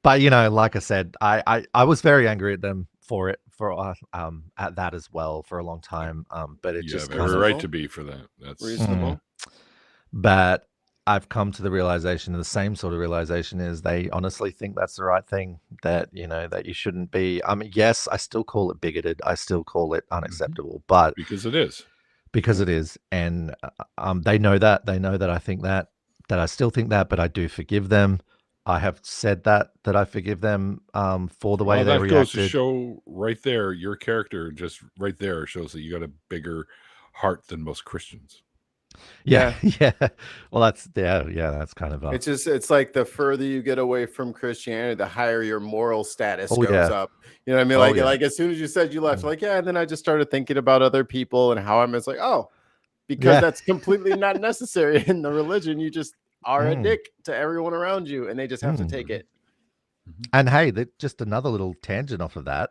But like I said, I was very angry at them for at that as well for a long time. But it just have every right to be for that. That's reasonable. But I've come to the realization, the same sort of realization, is they honestly think that's the right thing, that, you know, that you shouldn't be. I mean, yes, I still call it bigoted. I still call it unacceptable, but because it is. Because it is. And they know that. They know that I think that I still think that, but I do forgive them. I have said that I forgive them for the way they reacted. That goes to show right there, your character just right there shows that you got a bigger heart than most Christians. Yeah. Well, that's that's kind of it's like the further you get away from Christianity, the higher your moral status goes up. You know what I mean? Like as soon as you said you left, like, and then I just started thinking about other people and how it's like, because that's completely not necessary in the religion. You just are a dick to everyone around you, and they just have to take it. And hey, just another little tangent off of that.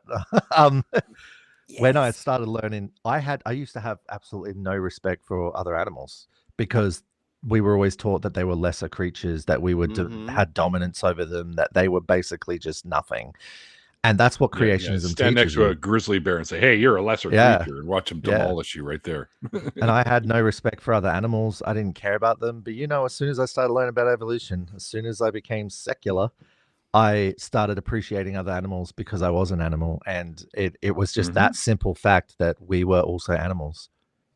When I started learning, I used to have absolutely no respect for other animals, because we were always taught that they were lesser creatures, that we would had dominance over them, that they were basically just nothing. And that's what creationism stand next to a grizzly bear and say, hey, you're a lesser creature, and watch them demolish you right there. And I had no respect for other animals. I didn't care about them. But, you know, as soon as I started learning about evolution, as soon as I became secular, I started appreciating other animals because I was an animal. And it was just that simple fact that we were also animals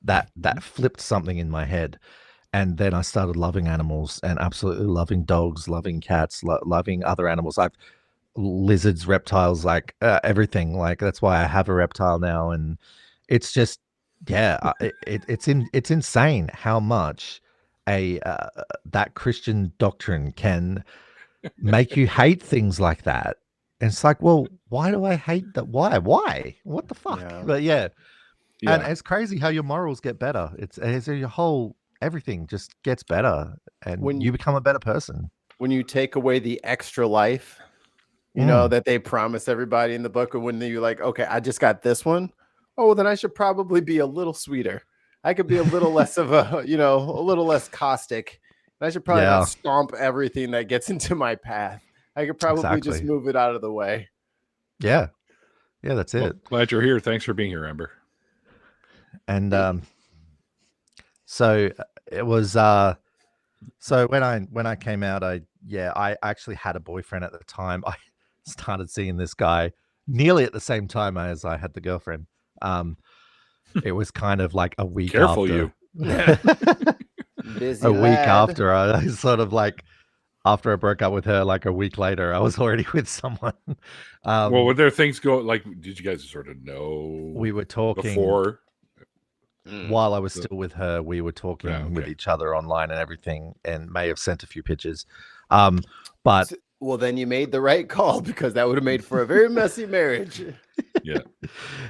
that flipped something in my head. And then I started loving animals, and absolutely loving dogs, loving cats, loving other animals. Lizards, reptiles, like everything. Like, that's why I have a reptile now. And it's just, it's insane how much that Christian doctrine can make you hate things like that. And it's like, well, why do I hate that? Why? What the fuck? But and it's crazy how your morals get better. It's your whole everything just gets better, and when you become a better person. When you take away the extra life, you know, that they promise everybody in the book, or when you're like, okay, I just got this one. Oh, then I should probably be a little sweeter. I could be a little less of a, you know, a little less caustic. And I should probably not stomp everything that gets into my path. I could probably just move it out of the way. Yeah, that's it. Glad you're here. Thanks for being here, Amber. And so it was. So when I came out, I actually had a boyfriend at the time. I started seeing this guy nearly at the same time as I had the girlfriend. It was kind of like a week Careful after. You. Busy a lad. week after, I sort of like, after I broke up with her, like a week later, I was already with someone. Well, were there things go like? Did you guys sort of know? We were talking before. While I was still with her, we were talking with each other online and everything, and may have sent a few pictures. But well, then you made the right call, because that would have made for a very messy marriage. Yeah.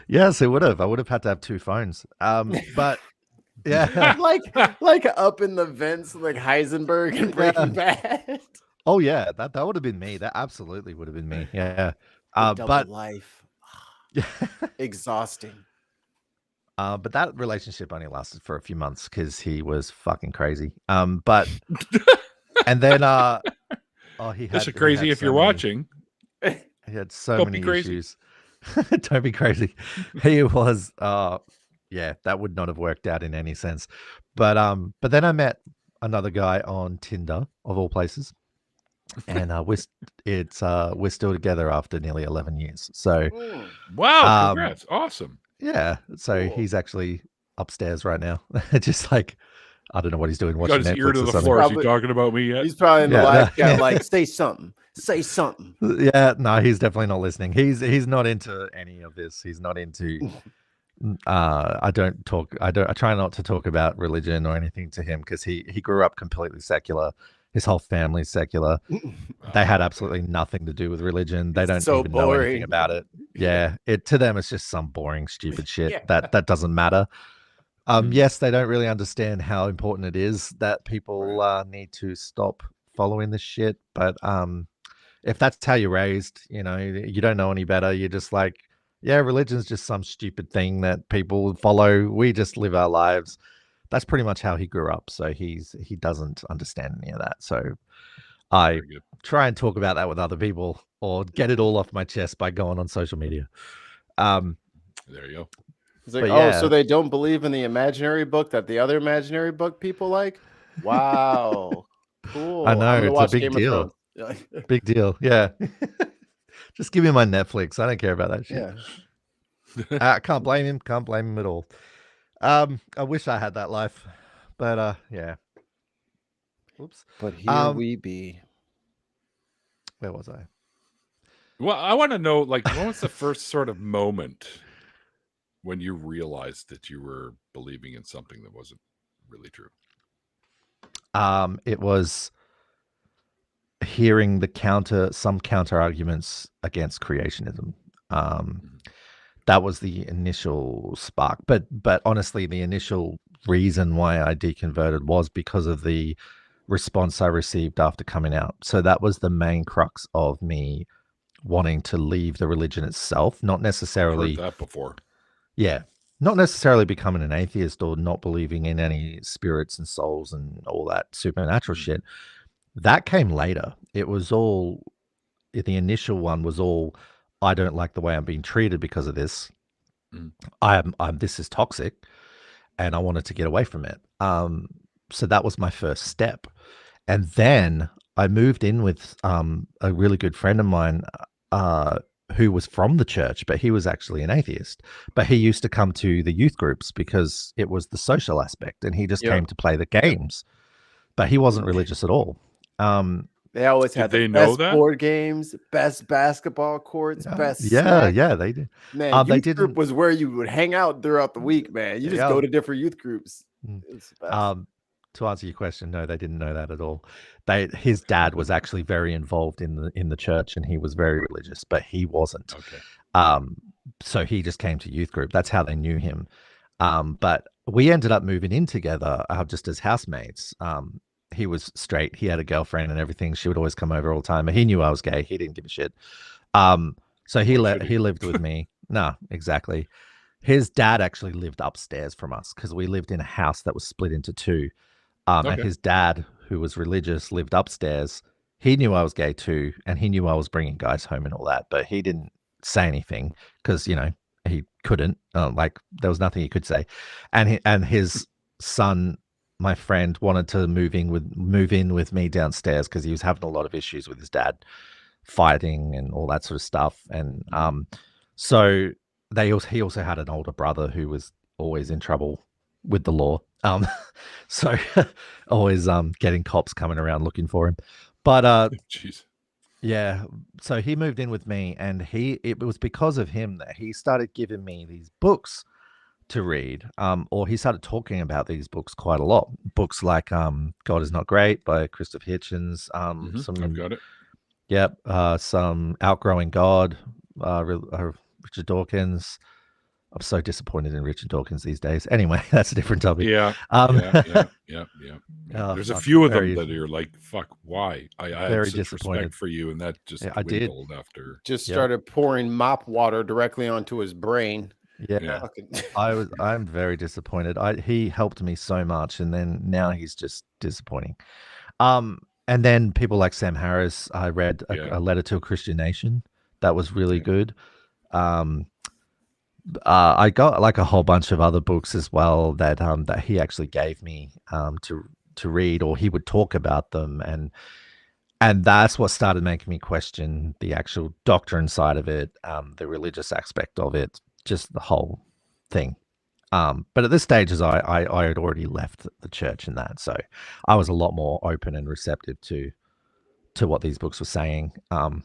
Yes, it would have. I would have had to have two phones. But yeah, like up in the vents, like Heisenberg and Breaking Bad. Oh yeah, that would have been me. That absolutely would have been me. Yeah. But life, exhausting. But that relationship only lasted for a few months because he was fucking crazy. But and then he had That's crazy if you're watching. He had so many issues. Don't be crazy. He was that would not have worked out in any sense. But then I met another guy on Tinder, of all places. And we're still together after nearly 11 years. So wow, congrats. Awesome. Yeah, so cool. He's actually upstairs right now. Just like, I don't know what he's doing. Watching Netflix ear to the floor. Is he talking about me yet? He's probably in the live chat, like, say something. Yeah, no, he's definitely not listening. He's not into any of this. He's not into. I try not to talk about religion or anything to him, because he grew up completely secular. His whole family's secular. They had absolutely nothing to do with religion. They don't even know anything about it. Yeah, to them it's just some boring, stupid shit that doesn't matter. Yes, they don't really understand how important it is that people need to stop following this shit. But if that's how you're raised, you know, you don't know any better. You're just like, yeah, religion's just some stupid thing that people follow. We just live our lives. That's pretty much how he grew up. So he doesn't understand any of that. So I try and talk about that with other people, or get it all off my chest by going on social media. There you go. It's like, so they don't believe in the imaginary book that the other imaginary book people like? Wow. Cool. I know, I'm gonna it's a watch big Game deal. of Thrones. Big deal. Yeah. Just give me my Netflix. I don't care about that shit. Yeah. I can't blame him. Can't blame him at all. I wish I had that life, but yeah. Oops. But here we be. Where was I? Well, I want to know, like, what was the first sort of moment when you realized that you were believing in something that wasn't really true? It was hearing some counter arguments against creationism. That was the initial spark. But honestly, the initial reason why I deconverted was because of the response I received after coming out. So that was the main crux of me wanting to leave the religion itself, not necessarily. I've heard that before. Yeah, not necessarily becoming an atheist or not believing in any spirits and souls and all that supernatural shit. That came later. It was all, the initial one was all, I don't like the way I'm being treated because of this. I'm this is toxic, and I wanted to get away from it. So that was my first step. And then I moved in with a really good friend of mine who was from the church, but he was actually an atheist. But he used to come to the youth groups because it was the social aspect, and he just came to play the games. But he wasn't religious at all. They always had the best board games, best basketball courts, best snacks. Yeah, they did. Man, youth group was where you would hang out throughout the week, man. You just go to different youth groups. To answer your question, no, they didn't know that at all. His dad was actually very involved in the church, and he was very religious, but he wasn't. Okay. So he just came to youth group. That's how they knew him. But we ended up moving in together, just as housemates. He was straight. He had a girlfriend and everything. She would always come over all the time. He knew I was gay. He didn't give a shit. So he lived with me. No, exactly. His dad actually lived upstairs from us because we lived in a house that was split into two. And his dad, who was religious, lived upstairs. He knew I was gay too, and he knew I was bringing guys home and all that, but he didn't say anything because, he couldn't. Like, there was nothing he could say. And his son, my friend, wanted to move in with me downstairs because he was having a lot of issues with his dad, fighting and all that sort of stuff. And so he also had an older brother who was always in trouble with the law. So always getting cops coming around looking for him. But jeez. Yeah, so he moved in with me, and it was because of him that he started giving me these books to read, or he started talking about these books quite a lot. Books like God Is Not Great by Christopher Hitchens. I've got it. Yep. Some Outgrowing God, Richard Dawkins. I'm so disappointed in Richard Dawkins these days. Anyway, that's a different topic. Yeah. There's a few of them that are like, fuck, why? I had such respect for you, and that just dwindled after. Just started pouring mop water directly onto his brain. Yeah. I'm very disappointed. He helped me so much, and then now he's just disappointing. And then people like Sam Harris, I read a Letter to a Christian Nation. That was really good. I got like a whole bunch of other books as well that he actually gave me to read, or he would talk about them, and that's what started making me question the actual doctrine side of it, the religious aspect of it, just the whole thing. But at this stage, as I had already left the church and that, so I was a lot more open and receptive to what these books were saying. So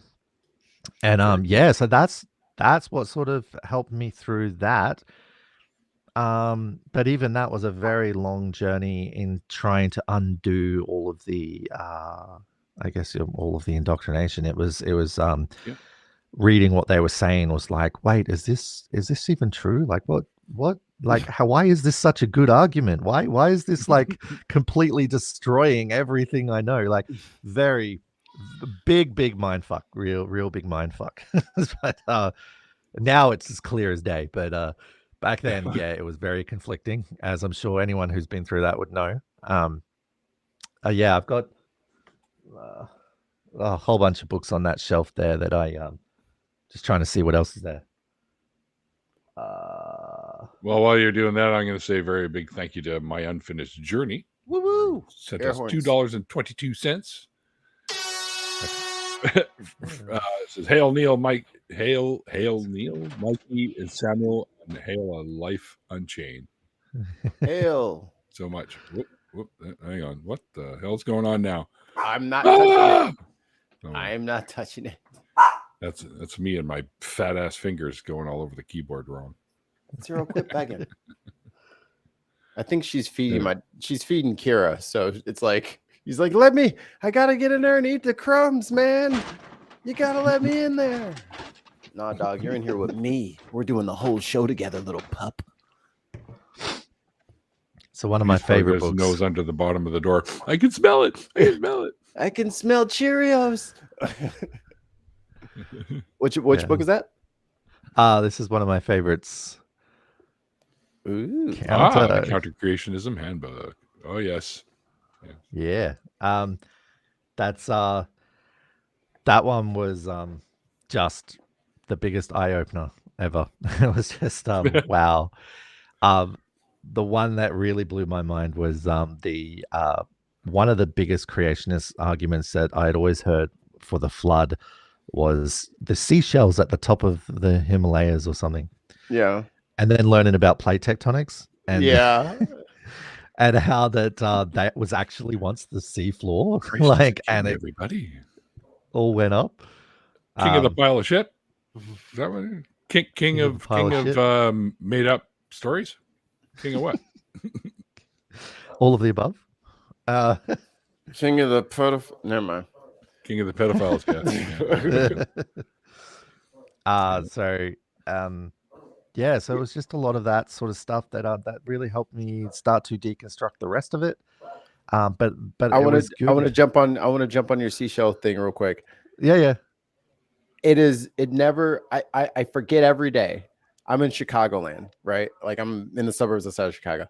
that's what sort of helped me through that. But even that was a very long journey in trying to undo all of the, all of the indoctrination. It was reading what they were saying was like, wait, is this even true? Like, what, like, why is this such a good argument? Why is this like completely destroying everything I know? Like, very big mind fuck, real big mind fuck. But now it's as clear as day. But back then, it was very conflicting, as I'm sure anyone who's been through that would know. I've got a whole bunch of books on that shelf there that I just trying to see what else is there. Well, while you're doing that, I'm going to say a very big thank you to My Unfinished Journey. Woo! Woo! Sent Air us horns. $2.22. It says, "Hail Neil, Mike. Hail Neil, Mikey, and Samuel, and hail a life unchained." Hail. So much. Whoop, hang on. What the hell's going on now? I'm not touching it. Oh, I'm not touching it. that's me and my fat ass fingers going all over the keyboard wrong. Zero, quit begging. I think she's feeding Kira, so it's like he's like, I gotta get in there and eat the crumbs, man. You gotta let me in there. Nah, dog, you're in here with me. We're doing the whole show together, little pup. So one of my favorite books. Nose under the bottom of the door. I can smell it. I can smell Cheerios. Which book is that? This is one of my favorites. Ooh. The Counter Creationism Handbook. Oh yes. Yeah. That's that one was just the biggest eye opener ever. It was just wow. The one that really blew my mind was the one of the biggest creationist arguments that I had always heard for the flood was the seashells at the top of the Himalayas or something. Yeah. And then learning about plate tectonics and and how that was actually once the seafloor, and it everybody all went up. King of the pile of shit. Is that what it is? King of made up stories? King of what? All of the above. King of the pedophile. Never mind. King of the pedophiles. So it was just a lot of that sort of stuff that really helped me start to deconstruct the rest of it. But I want to jump on your seashell thing real quick. Yeah. I forget every day. I'm in Chicagoland, right? Like I'm in the suburbs outside of Chicago.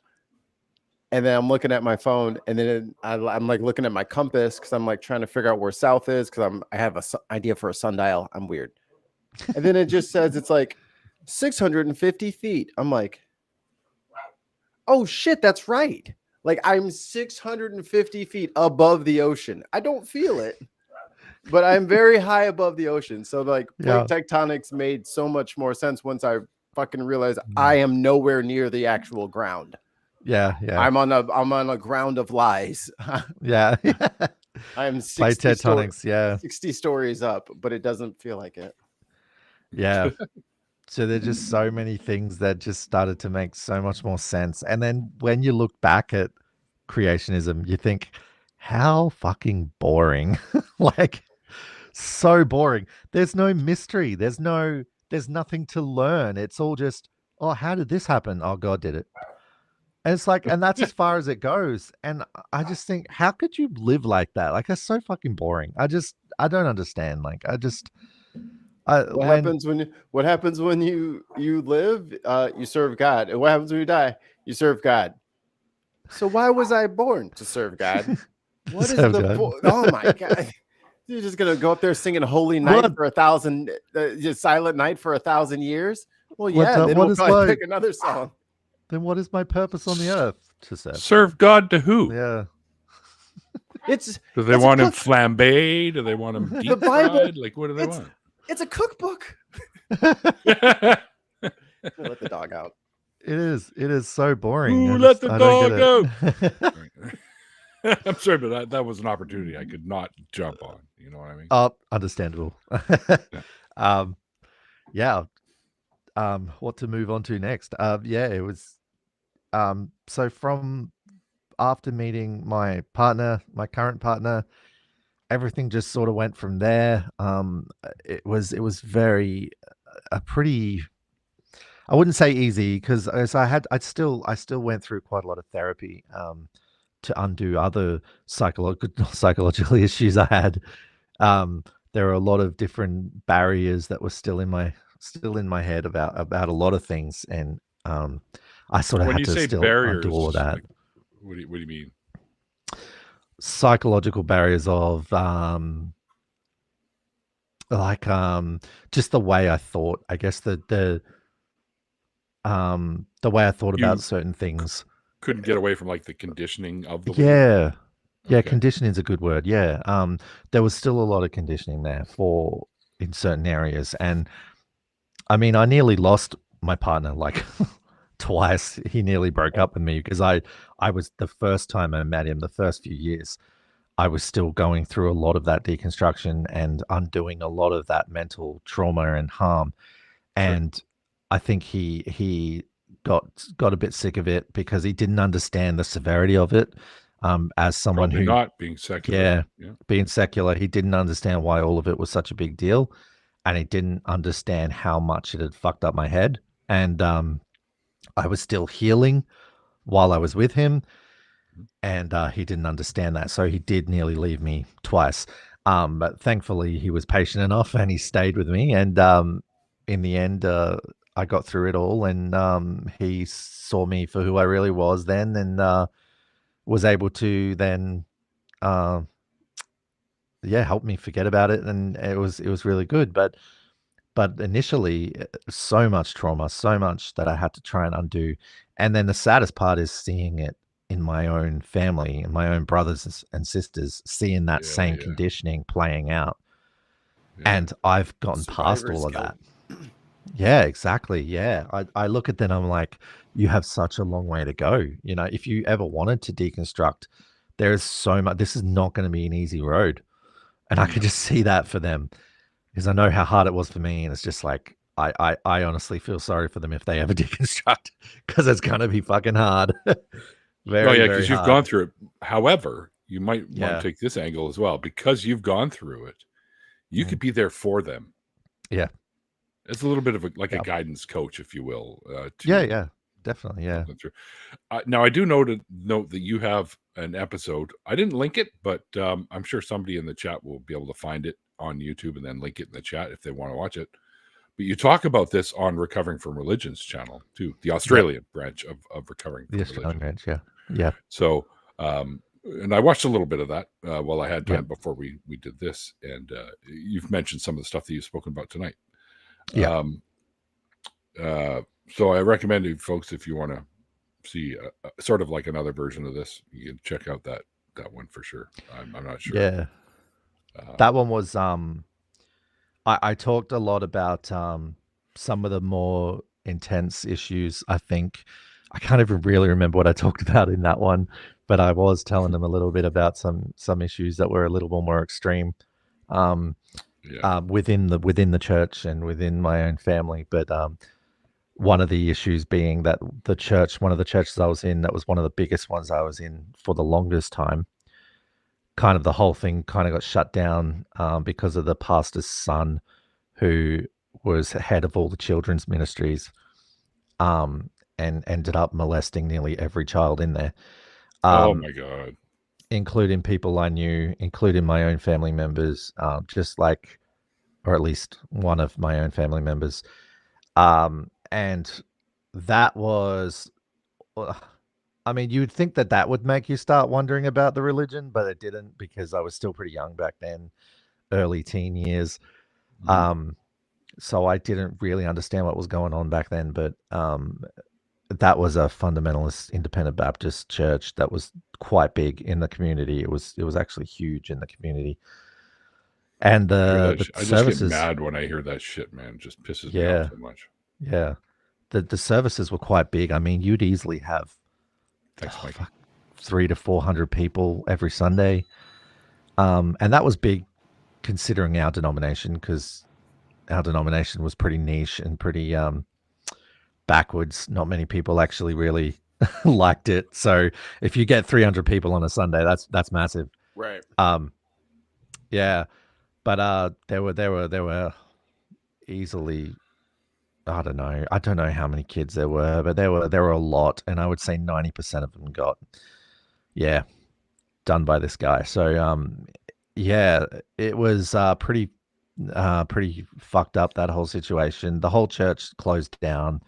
And then I'm looking at my phone, and then I'm like looking at my compass because I'm like trying to figure out where south is because I have an idea for a sundial. I'm weird. And then it just says it's like 650 feet. I'm like, oh shit, that's right. Like I'm 650 feet above the ocean. I don't feel it, but I'm very high above the ocean. So like plate tectonics made so much more sense once I fucking realized I am nowhere near the actual ground. Yeah. I'm on a ground of lies. Yeah. I'm 60 60 stories up, but it doesn't feel like it. Yeah. So there's just so many things that just started to make so much more sense. And then when you look back at creationism, you think, how fucking boring. Like so boring. There's no mystery. There's nothing to learn. It's all just, oh, how did this happen? Oh, God did it. And it's like, and that's as far as it goes. And I just think, how could you live like that? Like, that's so fucking boring. I don't understand. Like, what happens when you live? You serve God. And what happens when you die? You serve God. So why was I born to serve God? What is the oh my God? You're just gonna go up there singing Holy Night for 1,000, Silent Night for 1,000 years? Well, yeah. Then we'll probably pick another song. Then what is my purpose on the earth to serve? Serve God to who? Yeah. Do they want him flambé? Do they want him deep fried? Like, what do they want? It's a cookbook. Let the dog out. It is so boring. Ooh, let the dog out. I'm sorry, but that was an opportunity I could not jump on. You know what I mean? Understandable. What to move on to next? It was so from after meeting my current partner, everything just sort of went from there. It was very pretty, I wouldn't say easy, because I still went through quite a lot of therapy to undo other psychological issues I had. There are a lot of different barriers that were still in my head about a lot of things, and I sort of had to still undo all of that. Like, what do you mean? Psychological barriers of just the way I thought. I guess the way I thought about certain things. couldn't get away from like the conditioning of the weed? Yeah. Yeah, Okay. conditioning is a good word. Yeah. There was still a lot of conditioning there in certain areas. And I mean, I nearly lost my partner like twice. He nearly broke up with me because I was, the first time I met him, the first few years, I was still going through a lot of that deconstruction and undoing a lot of that mental trauma and harm. And I think he got a bit sick of it because he didn't understand the severity of it. As someone Probably who, not being secular. yeah, being secular, he didn't understand why all of it was such a big deal, and he didn't understand how much it had fucked up my head. And I was still healing while I was with him, and he didn't understand that, so he did nearly leave me twice. But thankfully, he was patient enough, and he stayed with me. And in the end, I got through it all, and he saw me for who I really was then, and was able to then, help me forget about it, and it was really good. But initially, so much trauma, so much that I had to try and undo. And then the saddest part is seeing it in my own family, and my own brothers and sisters, seeing that same conditioning playing out. And I've gotten past all of that. Yeah, exactly. Yeah. I look at them, I'm like, you have such a long way to go. You know, if you ever wanted to deconstruct, there is so much, this is not going to be an easy road. And I could just see that for them, because I know how hard it was for me. And it's just like, I honestly feel sorry for them if they ever deconstruct, because it's going to be fucking hard. Very, because you've gone through it. However, you might want to take this angle as well. Because you've gone through it, you could be there for them. Yeah. It's a little bit of a guidance coach, if you will. Yeah, definitely. Yeah. Now, I do note that you have an episode. I didn't link it, but I'm sure somebody in the chat will be able to find it on YouTube and then link it in the chat if they want to watch it. But you talk about this on Recovering from Religion's channel too, the Australian branch of Recovering from Religion. Australian branch, yeah. So, and I watched a little bit of that while I had time before we did this, and you've mentioned some of the stuff that you've spoken about tonight. Yeah. So I recommend you folks, if you want to see sort of like another version of this, you can check out that one for sure. I'm not sure. Yeah. That one was I talked a lot about some of the more intense issues. I think I can't even really remember what I talked about in that one, but I was telling them a little bit about some issues that were a little more extreme within the church and within my own family. But one of the issues being that one of the churches I was in, that was one of the biggest ones I was in for the longest time, kind of the whole thing kind of got shut down because of the pastor's son, who was head of all the children's ministries, and ended up molesting nearly every child in there. Oh my God. Including people I knew, including my own family members, or at least one of my own family members. And that was, I mean, you'd think that would make you start wondering about the religion, but it didn't, because I was still pretty young back then, early teen years. So I didn't really understand what was going on back then, but that was a fundamentalist independent Baptist church that was quite big in the community. It was actually huge in the community. And the I services, just get mad when I hear that shit, man. It just pisses me off so much. Yeah. The services were quite big. I mean, you'd easily have 300 to 400 people every Sunday. And that was big considering our denomination, because our denomination was pretty niche and pretty backwards. Not many people actually really liked it. So if you get 300 people on a Sunday, that's massive. Right. Yeah. But there were easily, I don't know how many kids there were, but there were a lot, and I would say 90% of them got done by this guy. So it was pretty fucked up, that whole situation. The whole church closed down.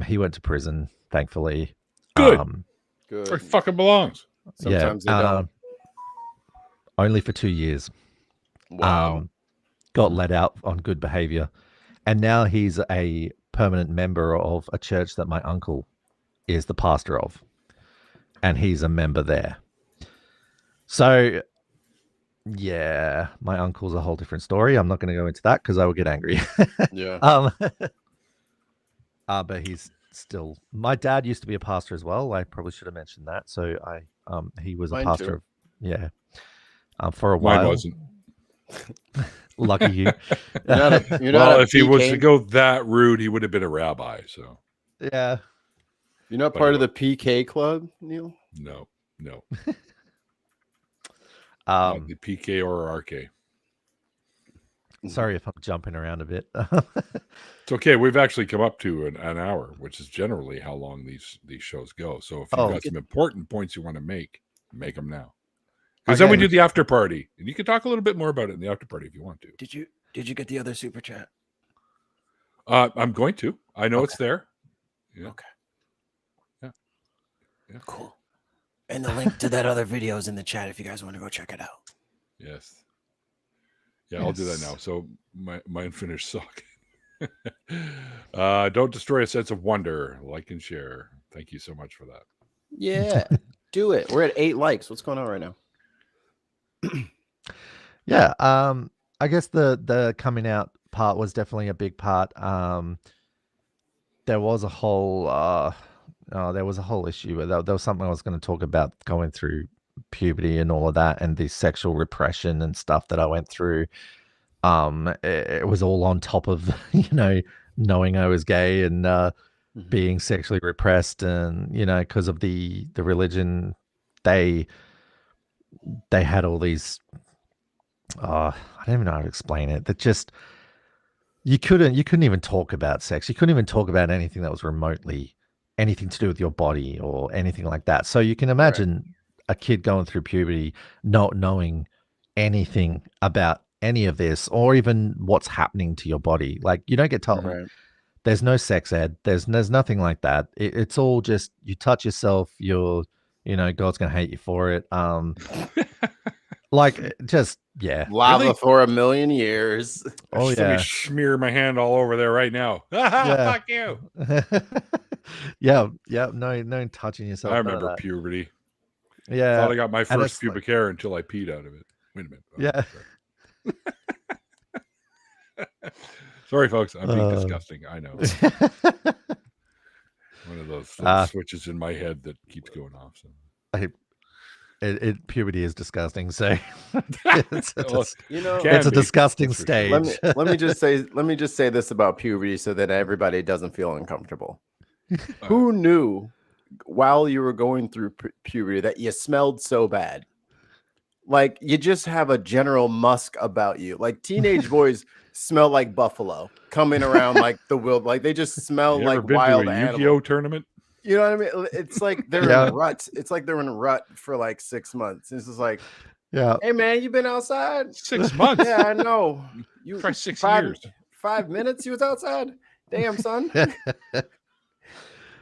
He went to prison, thankfully. Good. Good. Where he fucking belongs. Sometimes they don't. Only for 2 years. Wow. Got let out on good behavior. And now he's a permanent member of a church that my uncle is the pastor of. and he's a member there. So, yeah, my uncle's a whole different story. I'm not going to go into that because I will get angry. Yeah. But he's still. My dad used to be a pastor as well. I probably should have mentioned that. So he was a pastor. For a while. Mine wasn't. Lucky you. Well, if he was to go that rude, he would have been a rabbi. So yeah. You're not part of the PK club, Neil? No. The PK or RK. Sorry if I'm jumping around a bit. It's okay. We've actually come up to an hour, which is generally how long these shows go. So if you've got some important points you want to make them now. Because then we do the after party, and you can talk a little bit more about it in the after party if you want to. Did you get the other super chat? I'm going to. I know it's there. Yeah. Okay. Yeah. Cool. And the link to that other video is in the chat if you guys want to go check it out. Yes. Yeah, I'll do that now. So my unfinished sock. Don't destroy a sense of wonder. Like and share. Thank you so much for that. Yeah. Do it. We're at 8 likes. What's going on right now? Yeah. I guess the coming out part was definitely a big part. There was a whole issue. There was something I was going to talk about going through puberty and all of that, and the sexual repression and stuff that I went through. It was all on top of knowing I was gay and being sexually repressed, and because of the religion, they had all these. I don't even know how to explain it. That just you couldn't even talk about sex. You couldn't even talk about anything that was remotely anything to do with your body or anything like that. So you can imagine a kid going through puberty not knowing anything about any of this or even what's happening to your body. Like, you don't get told. There's no sex ed. There's nothing like that. It's all just you touch yourself. God's gonna hate you for it. Lava really? For a million years. Let me smear my hand all over there right now. Fuck you. Yeah. No touching yourself. I remember puberty. Yeah. I thought I got my first pubic hair until I peed out of it. Wait a minute. Sorry, folks. I'm being disgusting. I know. One of those switches in my head that keeps going off. So. Puberty is disgusting. So it's a disgusting stage. Let me just say this about puberty so that everybody doesn't feel uncomfortable. Who knew while you were going through puberty that you smelled so bad? Like, you just have a general musk about you. Like, teenage boys smell like buffalo coming around like the wild. Like, they just smell like wild animals. Yu-Gi-Oh tournament. You know what I mean? It's like they're in ruts. It's like they're in a rut for like 6 months. It's just like, hey man, you been outside? 6 months? Yeah, I know. You for 6 years. 5 minutes you was outside? Damn, son.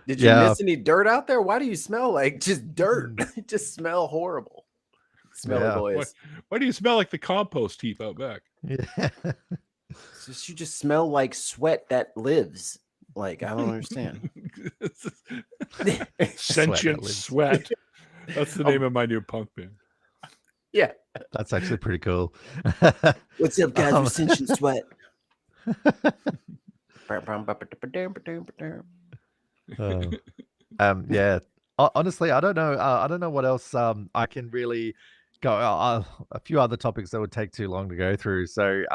Did you miss any dirt out there? Why do you smell like just dirt? It just smell horrible. Smelly boys. Why do you smell like the compost heap out back? Yeah. You just smell like sweat that lives. Like, I don't understand. Sentient sweat. That's the name of my new punk band. Yeah. That's actually pretty cool. What's up, guys? We're Sentient Sweat. Yeah. Honestly, I don't know. I don't know what else I can really go. A few other topics that would take too long to go through. So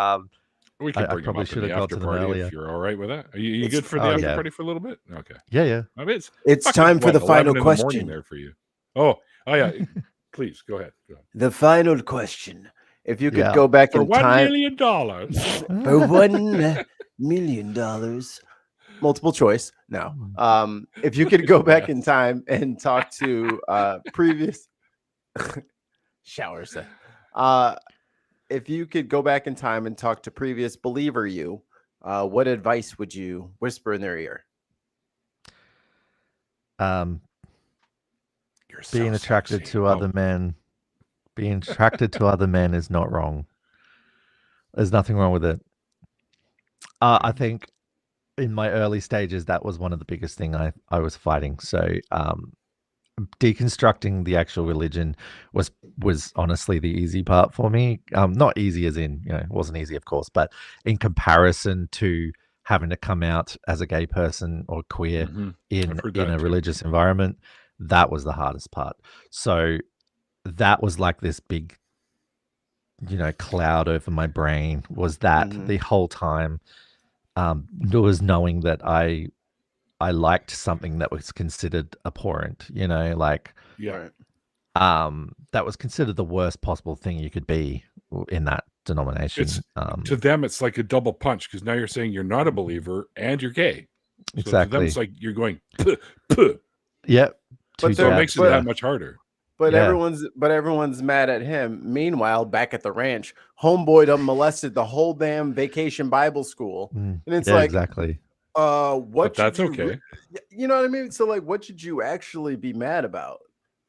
we can bring probably should have got to them earlier. If you're all right with that. Are you good for the after party for a little bit? Okay. Yeah. I mean, it's time for the final question there for you. Oh yeah. Please go ahead. The final question. If you could go back in time $1 million. For $1 million. Multiple choice. No. If you could go back in time and talk to previous showers. If you could go back in time and talk to previous believer you, what advice would you whisper in their ear? Being attracted to other men. Being attracted to other men is not wrong. There's nothing wrong with it. I think in my early stages, that was one of the biggest things I was fighting. So deconstructing the actual religion was honestly the easy part for me. Not easy as in, it wasn't easy, of course, but in comparison to having to come out as a gay person or queer in a religious environment, that was the hardest part. So that was like this big, cloud over my brain, was that the whole time, was knowing that I liked something that was considered abhorrent, that was considered the worst possible thing you could be in that denomination. To them, it's like a double punch, because now you're saying you're not a believer and you're gay. So exactly. To them, it's like you're going, puh. Yep. But so it makes it that much harder. But everyone's mad at him. Meanwhile, back at the ranch, homeboy done molested the whole damn Vacation Bible School, and it's like, exactly. What? That's okay. You know what I mean? So like, what should you actually be mad about?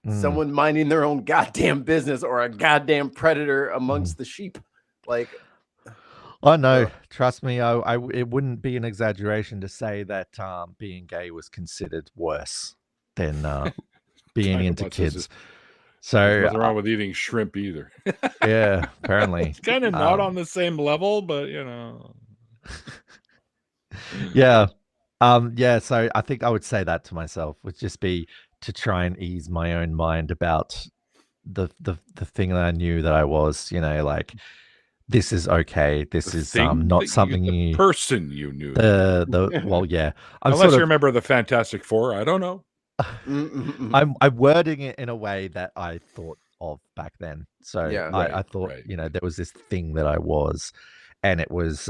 Someone minding their own goddamn business, or a goddamn predator amongst the sheep? Like, oh no, trust me, it wouldn't be an exaggeration to say that being gay was considered worse than being into kids. So there's nothing wrong with eating shrimp either. Yeah, apparently. It's kind of not on the same level, but Yeah. So I think I would say that to myself, would just be to try and ease my own mind about the thing that I knew that I was, like, this is okay. This is not something the person you knew. Well, yeah. Unless you remember the Fantastic Four, I don't know. I'm wording it in a way that I thought of back then. So I thought, there was this thing that I was, and it was,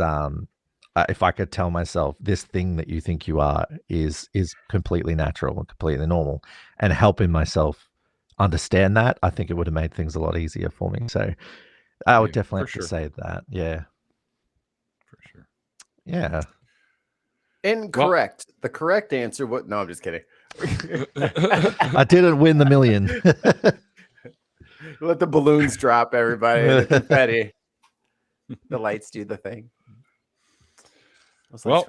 if I could tell myself this thing that you think you are is completely natural and completely normal, and helping myself understand that, I think it would have made things a lot easier for me. So I would definitely have to say that. Yeah. For sure. Yeah. Incorrect. The correct answer. What? No, I'm just kidding. I didn't win the million. Let the balloons drop, everybody. The confetti. The lights do the thing. Well,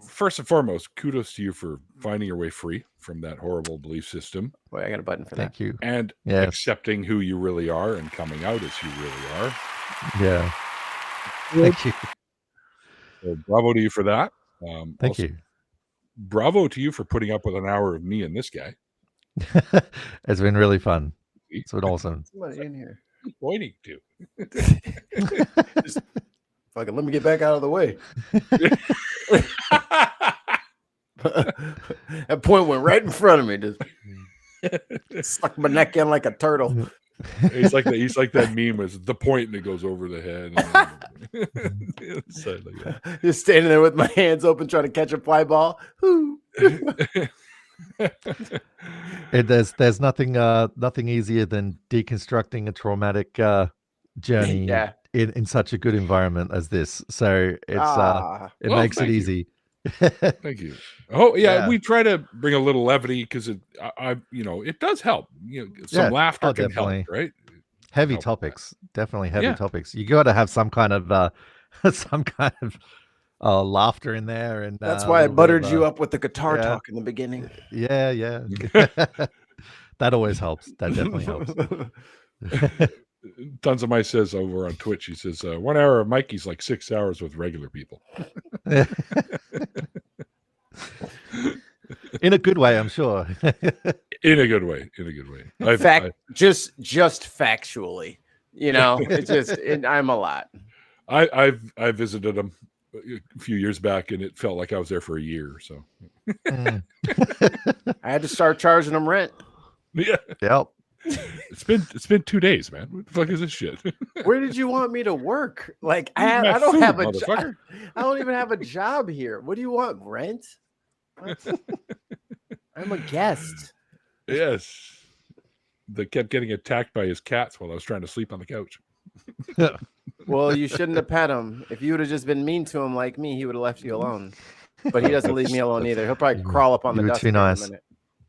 first and foremost, kudos to you for finding your way free from that horrible belief system. Wait, I got a button for that. Thank you. And accepting who you really are and coming out as you really are. Yeah. Thank you. So bravo to you for that. Thank you. Bravo to you for putting up with an hour of me and this guy. It's been really fun. It's been awesome. Somebody in here. Who's pointing to? Just fucking let me get back out of the way. That point went right in front of me. Just stuck my neck in like a turtle. He's like that meme with the point and it goes over the head. Just standing there with my hands open trying to catch a fly ball. There's nothing easier than deconstructing a traumatic journey in such a good environment as this. So it's it makes it easy. Thank you. Oh yeah, we try to bring a little levity because it does help. Some laughter can help, right? Heavy topics, definitely heavy topics. You got to have some kind of laughter in there, and that's why I buttered you up with the guitar talk in the beginning. Yeah. That always helps. That definitely helps. Tons of Mike says over on Twitch, he says 1 hour of Mikey's like 6 hours with regular people. In a good way, I'm sure. In a good way. Just factually, it's just I'm a lot. I visited him a few years back, and it felt like I was there for a year. So I had to start charging them rent. Yeah. Yep. It's been 2 days, man. What the fuck is this shit? Where did you want me to work? Like I don't have a job. I don't even have a job here. What do you want? Rent? I'm a guest. Yes. They kept getting attacked by his cats while I was trying to sleep on the couch. Well, you shouldn't have pet him. If you would have just been mean to him like me, he would have left you alone. But he doesn't leave me alone either. He'll probably crawl up on the dust. Too nice. In a minute.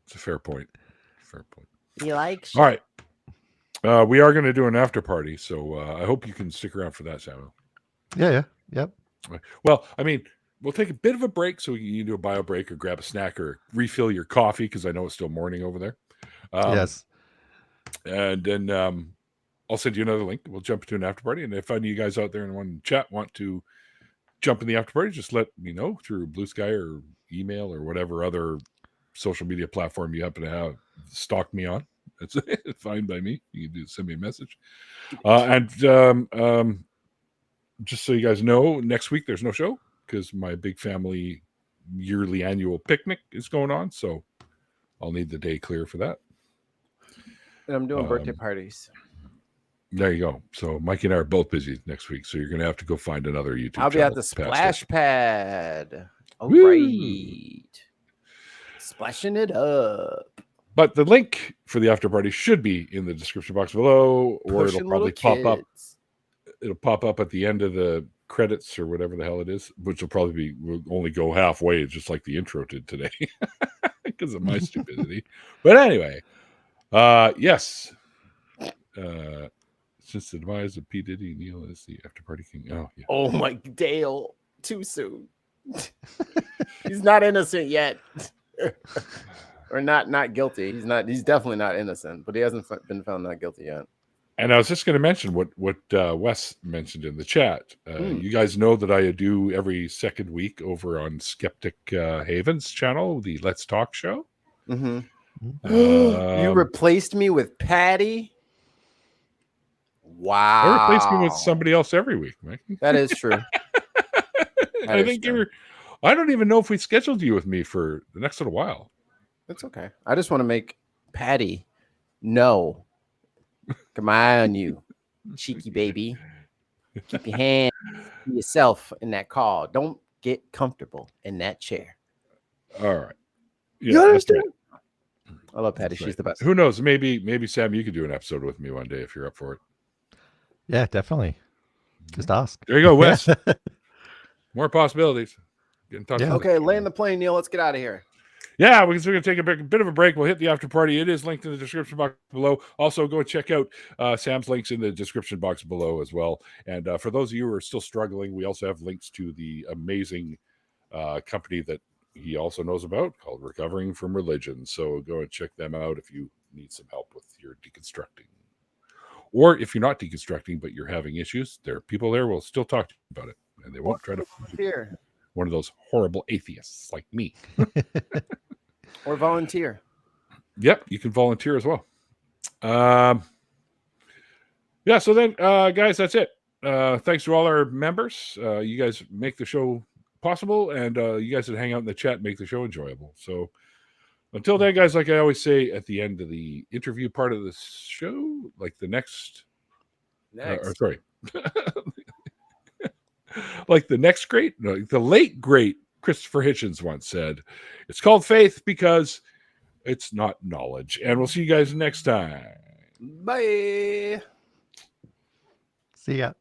It's a fair point. He likes. All right. We are going to do an after party, so I hope you can stick around for that, Samuel. Yeah. Yep. Well, I mean, we'll take a bit of a break so you can do a bio break or grab a snack or refill your coffee because I know it's still morning over there. Yes. And then I'll send you another link. We'll jump into an after party. And if any of you guys out there in one chat want to jump in the after party, just let me know through Blue Sky or email or whatever other social media platform you happen to have stalked me on. It's fine by me. You can send me a message. And just so you guys know, next week there's no show because my big family yearly annual picnic is going on. So I'll need the day clear for that. And I'm doing birthday parties. There you go. So Mikey and I are both busy next week. So you're going to have to go find another YouTube channel. I'll be at the splash pad. All right. Splashing it up. But the link for the after party should be in the description box below, or it'll probably pop up. It'll pop up at the end of the credits or whatever the hell it is, which will probably will only go halfway, just like the intro did today because of my stupidity. But anyway, yes. Since the demise of P. Diddy, Neil is the after party king. Oh, yeah. Oh my Dale, too soon. He's not innocent yet. Or not guilty. He's definitely not innocent, but he hasn't been found not guilty yet. And I was just going to mention what Wes mentioned in the chat. You guys know that I do every second week over on Skeptic Haven's channel, the Let's Talk show. Mm-hmm. You replaced me with Patty? Wow. I replaced me with somebody else every week, Mike. That is true. I think you were. I don't even know if we scheduled you with me for the next little while. That's okay. I just want to make Patty know. Keep my eye on you, cheeky baby. Keep your hand to yourself in that car. Don't get comfortable in that chair. All right. Yeah, you understand? Right. I love Patty. She's the best. Who knows? Maybe Sam, you could do an episode with me one day if you're up for it. Yeah, definitely. Just ask. There you go, Wes. More possibilities. Get in touch. Yeah. Okay, land the plane, Neil. Let's get out of here. Yeah, we're going to take a bit of a break. We'll hit the after party. It is linked in the description box below. Also, go and check out Sam's links in the description box below as well. And for those of you who are still struggling, we also have links to the amazing company that he also knows about called Recovering from Religion. So go and check them out if you need some help with your deconstructing. Or if you're not deconstructing, but you're having issues, there are people there who will still talk to you about it. And they won't try to fear one of those horrible atheists like me. Or volunteer. Yep, you can volunteer as well. Yeah, so then, guys, that's it. Thanks to all our members. You guys make the show possible, and you guys that hang out in the chat make the show enjoyable. So until then, guys, like I always say at the end of the interview part of the show, like the next. Like the next great, no, the late great Christopher Hitchens once said, it's called faith because it's not knowledge. And we'll see you guys next time. Bye. See ya.